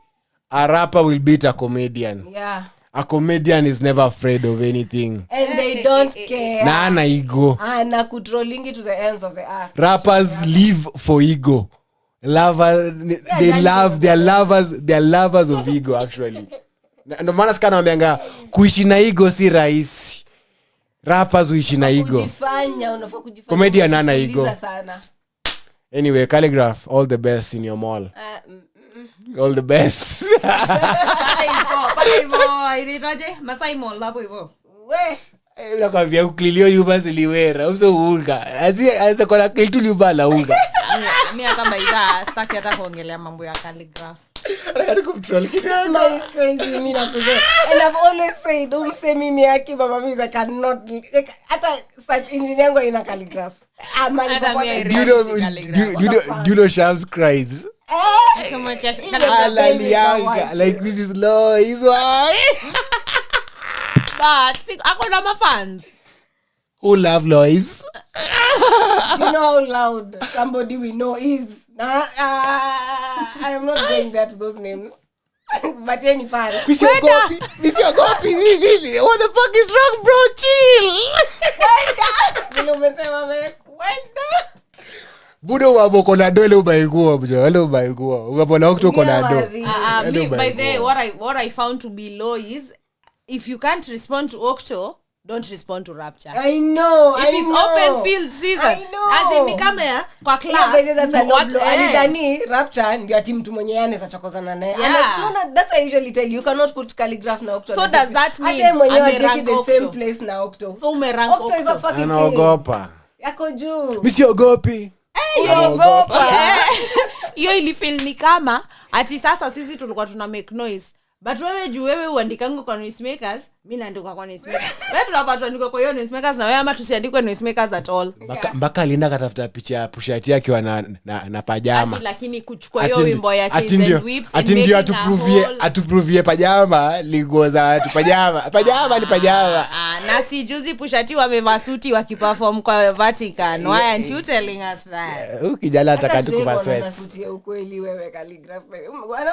a rapper will beat a comedian. Yeah, A comedian is never afraid of anything. and they don't care. Na ana ego. Na controlling it to the ends of the earth. Rappers live for ego. They're lovers of ego actually. Ndio maana sikana wameanga kuishi na ego si rahisi. Rappers uishi na ego. Unafaa kujifanya. Comedian ana ego. Kuuliza sana. Anyway, Calligraph, all the best in your mall. All the best. We, Nakwambia uklilio yuba siliwera. Uso unga. Azi kona klitu yuba la unga. Mimi hata baida staki hata kuongelea mambo ya calligraph. Nataka control kidogo. that is crazy. Mimi nakuja. And I've always said, don't say mimi yaki baba mimi I cannot. Hata search engine yangu ina calligraph. Hata mimi Do you know Shams cries? Alalianga. Like this is low. Is why. But akona mafans. Who love Lois? You know how loud somebody we know is. I am not going there to those names. But any fan. Miss your copy. What the fuck is wrong, bro? Chill. Vile umesema kwenda. Budo wabo kona dole ubaikuwa bjo. Hello ubaikuwa. Ukapona okto kona do. By the way, what I found to be low is if you can't respond to Octo, don't respond to Rapture. I know. If it's open field season, I know. as in nikamea kwa class, Yeah, but that's a what low blow. Alidhani Rapture ndio ati mtu mwenye yane zachokozana naye. Yeah. And that's I usually tell you cannot put calligraph na Octo. So does that mean hata mwenyewe ajeki amerank the Octo? same place na Octo. So umerank Octo is a Octo. fucking Anaogopa. yako juu. Miss your gopi. Unaogopa. Hiyo ilifeel ni kama ati sasa sisi tulikuwa tuna make noise. But wewe uandikangu kwa noisemakers, mimi naandika kwa noisemakers. Wewe tunapata tuandike kwa hiyo noisemakers na wewe ama tusiandike noisemakers at all. Mpaka alienda katafuta picha ya pushati yake na pajama. Lakini kuchukua hiyo wimbo ya Chains and Whips ati ndio atuprovie pajama lingo za watu pajama ni pajama. Na si juzi pushati wamevaa suti wakiperform kwa Vatican. Why aren't you telling us that? Ukijala ataka tu kuvaa sweats. Unasutia ukweli wewe calligraph. Wana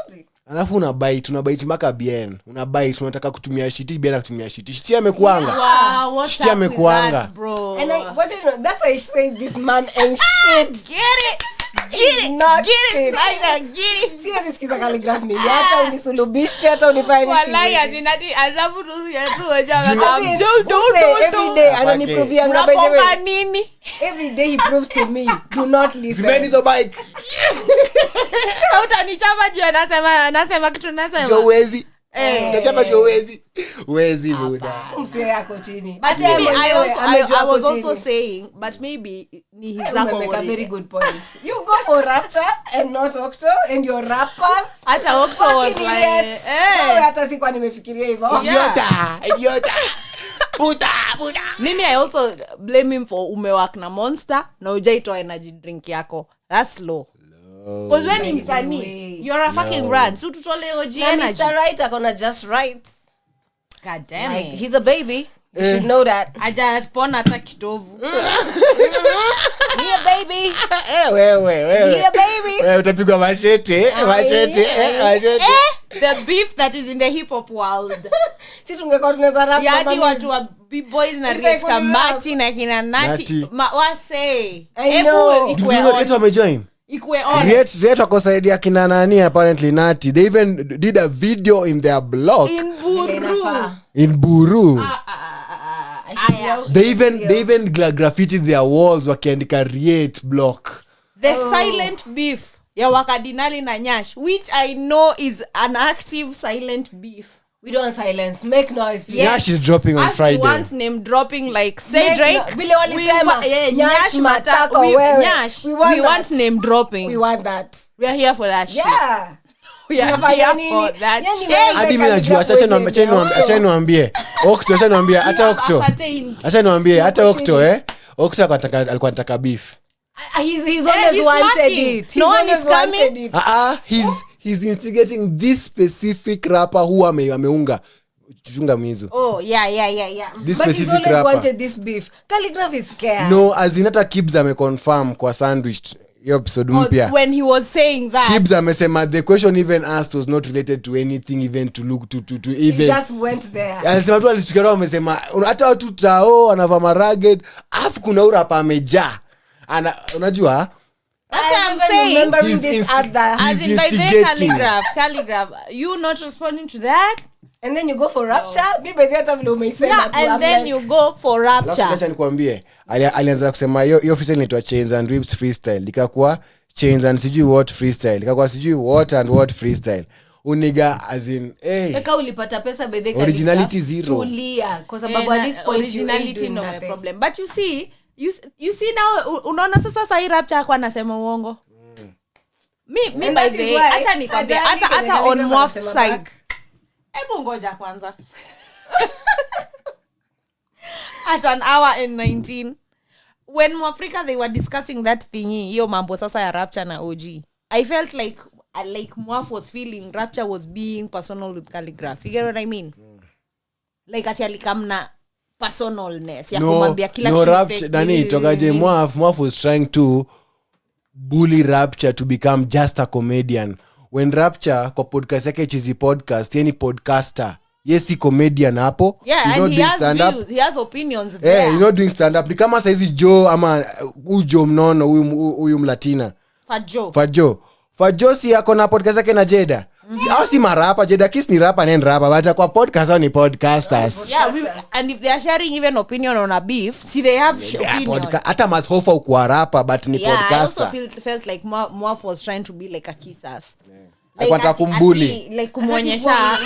suti. Alafu unabite mpaka bien. Unabite unataka kutumia shiti bien na kutumia shiti. Shiti amekuanga. Wow, what's Shiti up with amekuanga. that, bro? And that's why I say this man ain't shit. Get it. Siwezi sikiza calligraph mimi. Hata unisulubishe, hata unifanye nini. Wallahi azinati azabu tu yetu wajaga. Every day ananiprovia Unapomba nini? Every day he proves to me, do not listen. Zimeni zo bike. Utanichapa juu anasema kitu nasema. Jo wezi. Unachapa jo wezi. Wezi buda. Msee yako chini. But maybe I was also saying, but maybe ni his lack of make a very good point. You go for Rapture and not Octo and your rappers. Hata Octo was like, Wewe hata sikuwa nimefikiria hivyo. Idiota. Puta. Mimi I also blame him for umewak na Monster na hujaitoa energy drink yako. That's low. Because when he's sunny, you're a fucking brand. So tutole OG energy. Mr. Right akona just right. God damn Like, it. he's a baby. You should know that. Hajapona hata kitovu. He a baby. Wewe. He a baby. Wewe utapigwa machete. The beef that is in the hip hop world. Si tungekuwa tunaweza rap Yadi watu wa B-boys na Riet Kamati na kina Nati. Wase. I know. Riet wamejoin. Ikwe on. Riet wako side ya kina nani apparently Nati. They even did a video in their blog. In Buru. They even graffitied their walls wakiandika Riet block. The silent beef ya Wakadinali na Nyash, which I know is an active silent beef. We don't silence. Make noise, please. Nyash is dropping on Friday. Once name dropping like say Drake. Vile walisema. Nyash matako wewe. Nyash. We want name dropping. We want that. We are here for that shit. Yeah. we are Unafanya here nini? for that Yani change. wewe- hadi mimi najua acha niwaambie Okto acha niwaambie hata Okto acha niwaambie hata Okto Okto alikuwa anataka beef. He's always wanted lacking. it. No He's one is always wanted coming. it. He's instigating this specific rapper who ameunga chunga mizo. Oh yeah. This But he's specific always rapper. wanted this beef. Calligraph is scared. No, as in hata Kibz ameconfirm kwa sandwich hiyo episode mpya. when he was saying that Kibz amesema the question even asked was not related to anything even to look to He even just went there. alisema tu alisikia wamesema hata watu tao anavaa maraged afu kuna urapa amejaa unajua that's what I'm even saying. remembering He's this insti- other. he's As in by the instigating. calligraph you not responding to that. And then you go for rapture. Maybe the other vile umeisema Yeah, tu, and I'm then like, you go for rapture. acha nikwambie alianza kusema hiyo freestyle inaitwa Chains and Rips freestyle likakuwa Chains and sijui what freestyle likakuwa sijui what and what freestyle uniga as in Eka ulipata pesa by the way, Originality zero. Tulia kwa sababu at this point you ain't originality doing no nothing. problem, but you see now unaona sasa hii rapture kwa anasema uongo. Me And by that the is way why hata nikwambia hajali hata kenye on Calligraph Mwaf's anasema side. back. Hebu ngoja kwanza. At an hour and 19 when Mwafrika they were discussing that thingy hiyo mambo sasa ya rapture na OG, I felt like Mwaf was feeling rapture was being personal with Calligraph. You get what I mean? Like ati alikamna personalness ya kumwambia kila kitu rapture nani tokaje Mwaf was trying to bully Rapture to become just a comedian when Rapture kwa podcast yake Cheesy Podcast yani podcaster si comedian hapo. Yeah, he's and not he doing has stand views, up. he has opinions there. He's not doing stand up ni kama saizi Joe ama Joe mnono huyu mlatina Fajo si yako na podcast yake na Jeda. Au si marapa Jeda Kiss ni rapa and rapa but kwa podcast au ni podcasters. Yeah, and if they are sharing even opinion on a beef, see they have opinion. Hata Mathofa ukwa rapa but ni podcaster. I also felt like Mwaf was trying to be like a kiss-ass. Alikuwa kumbuli. Like kumuonyesha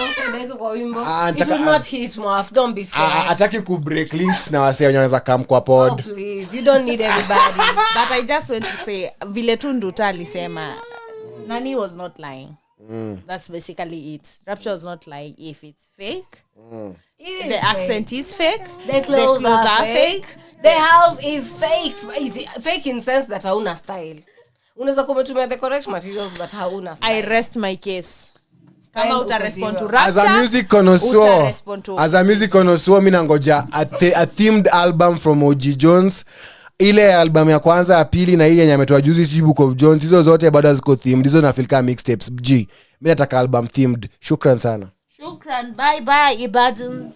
It will not hit Mwaf, don't be scared. Ataki ku break links na wase wanaweza come kwa pod. Oh, please, you don't need everybody. But I just want to say vile tu Nduta alisema Nani was not lying. That's basically it. Rapture was not lying. If it's fake, It is the accent is fake, the clothes are fake. The house is fake. It's fake in sense that hauna style. Unaweza kumetumia the correct materials but hauna style. I rest my case. Kama uta respond to As Rapture, a music connoisseur mimi nangoja a themed album from OG Jones. Ile album ya kwanza ya pili na ile yenye ametoa juzi sijui Book of Jones hizo zote bado ziko themed. Hizo na feel kama mixtapes. Mimi nataka album themed. Shukran sana. Shukran. Bye bye Ibadans.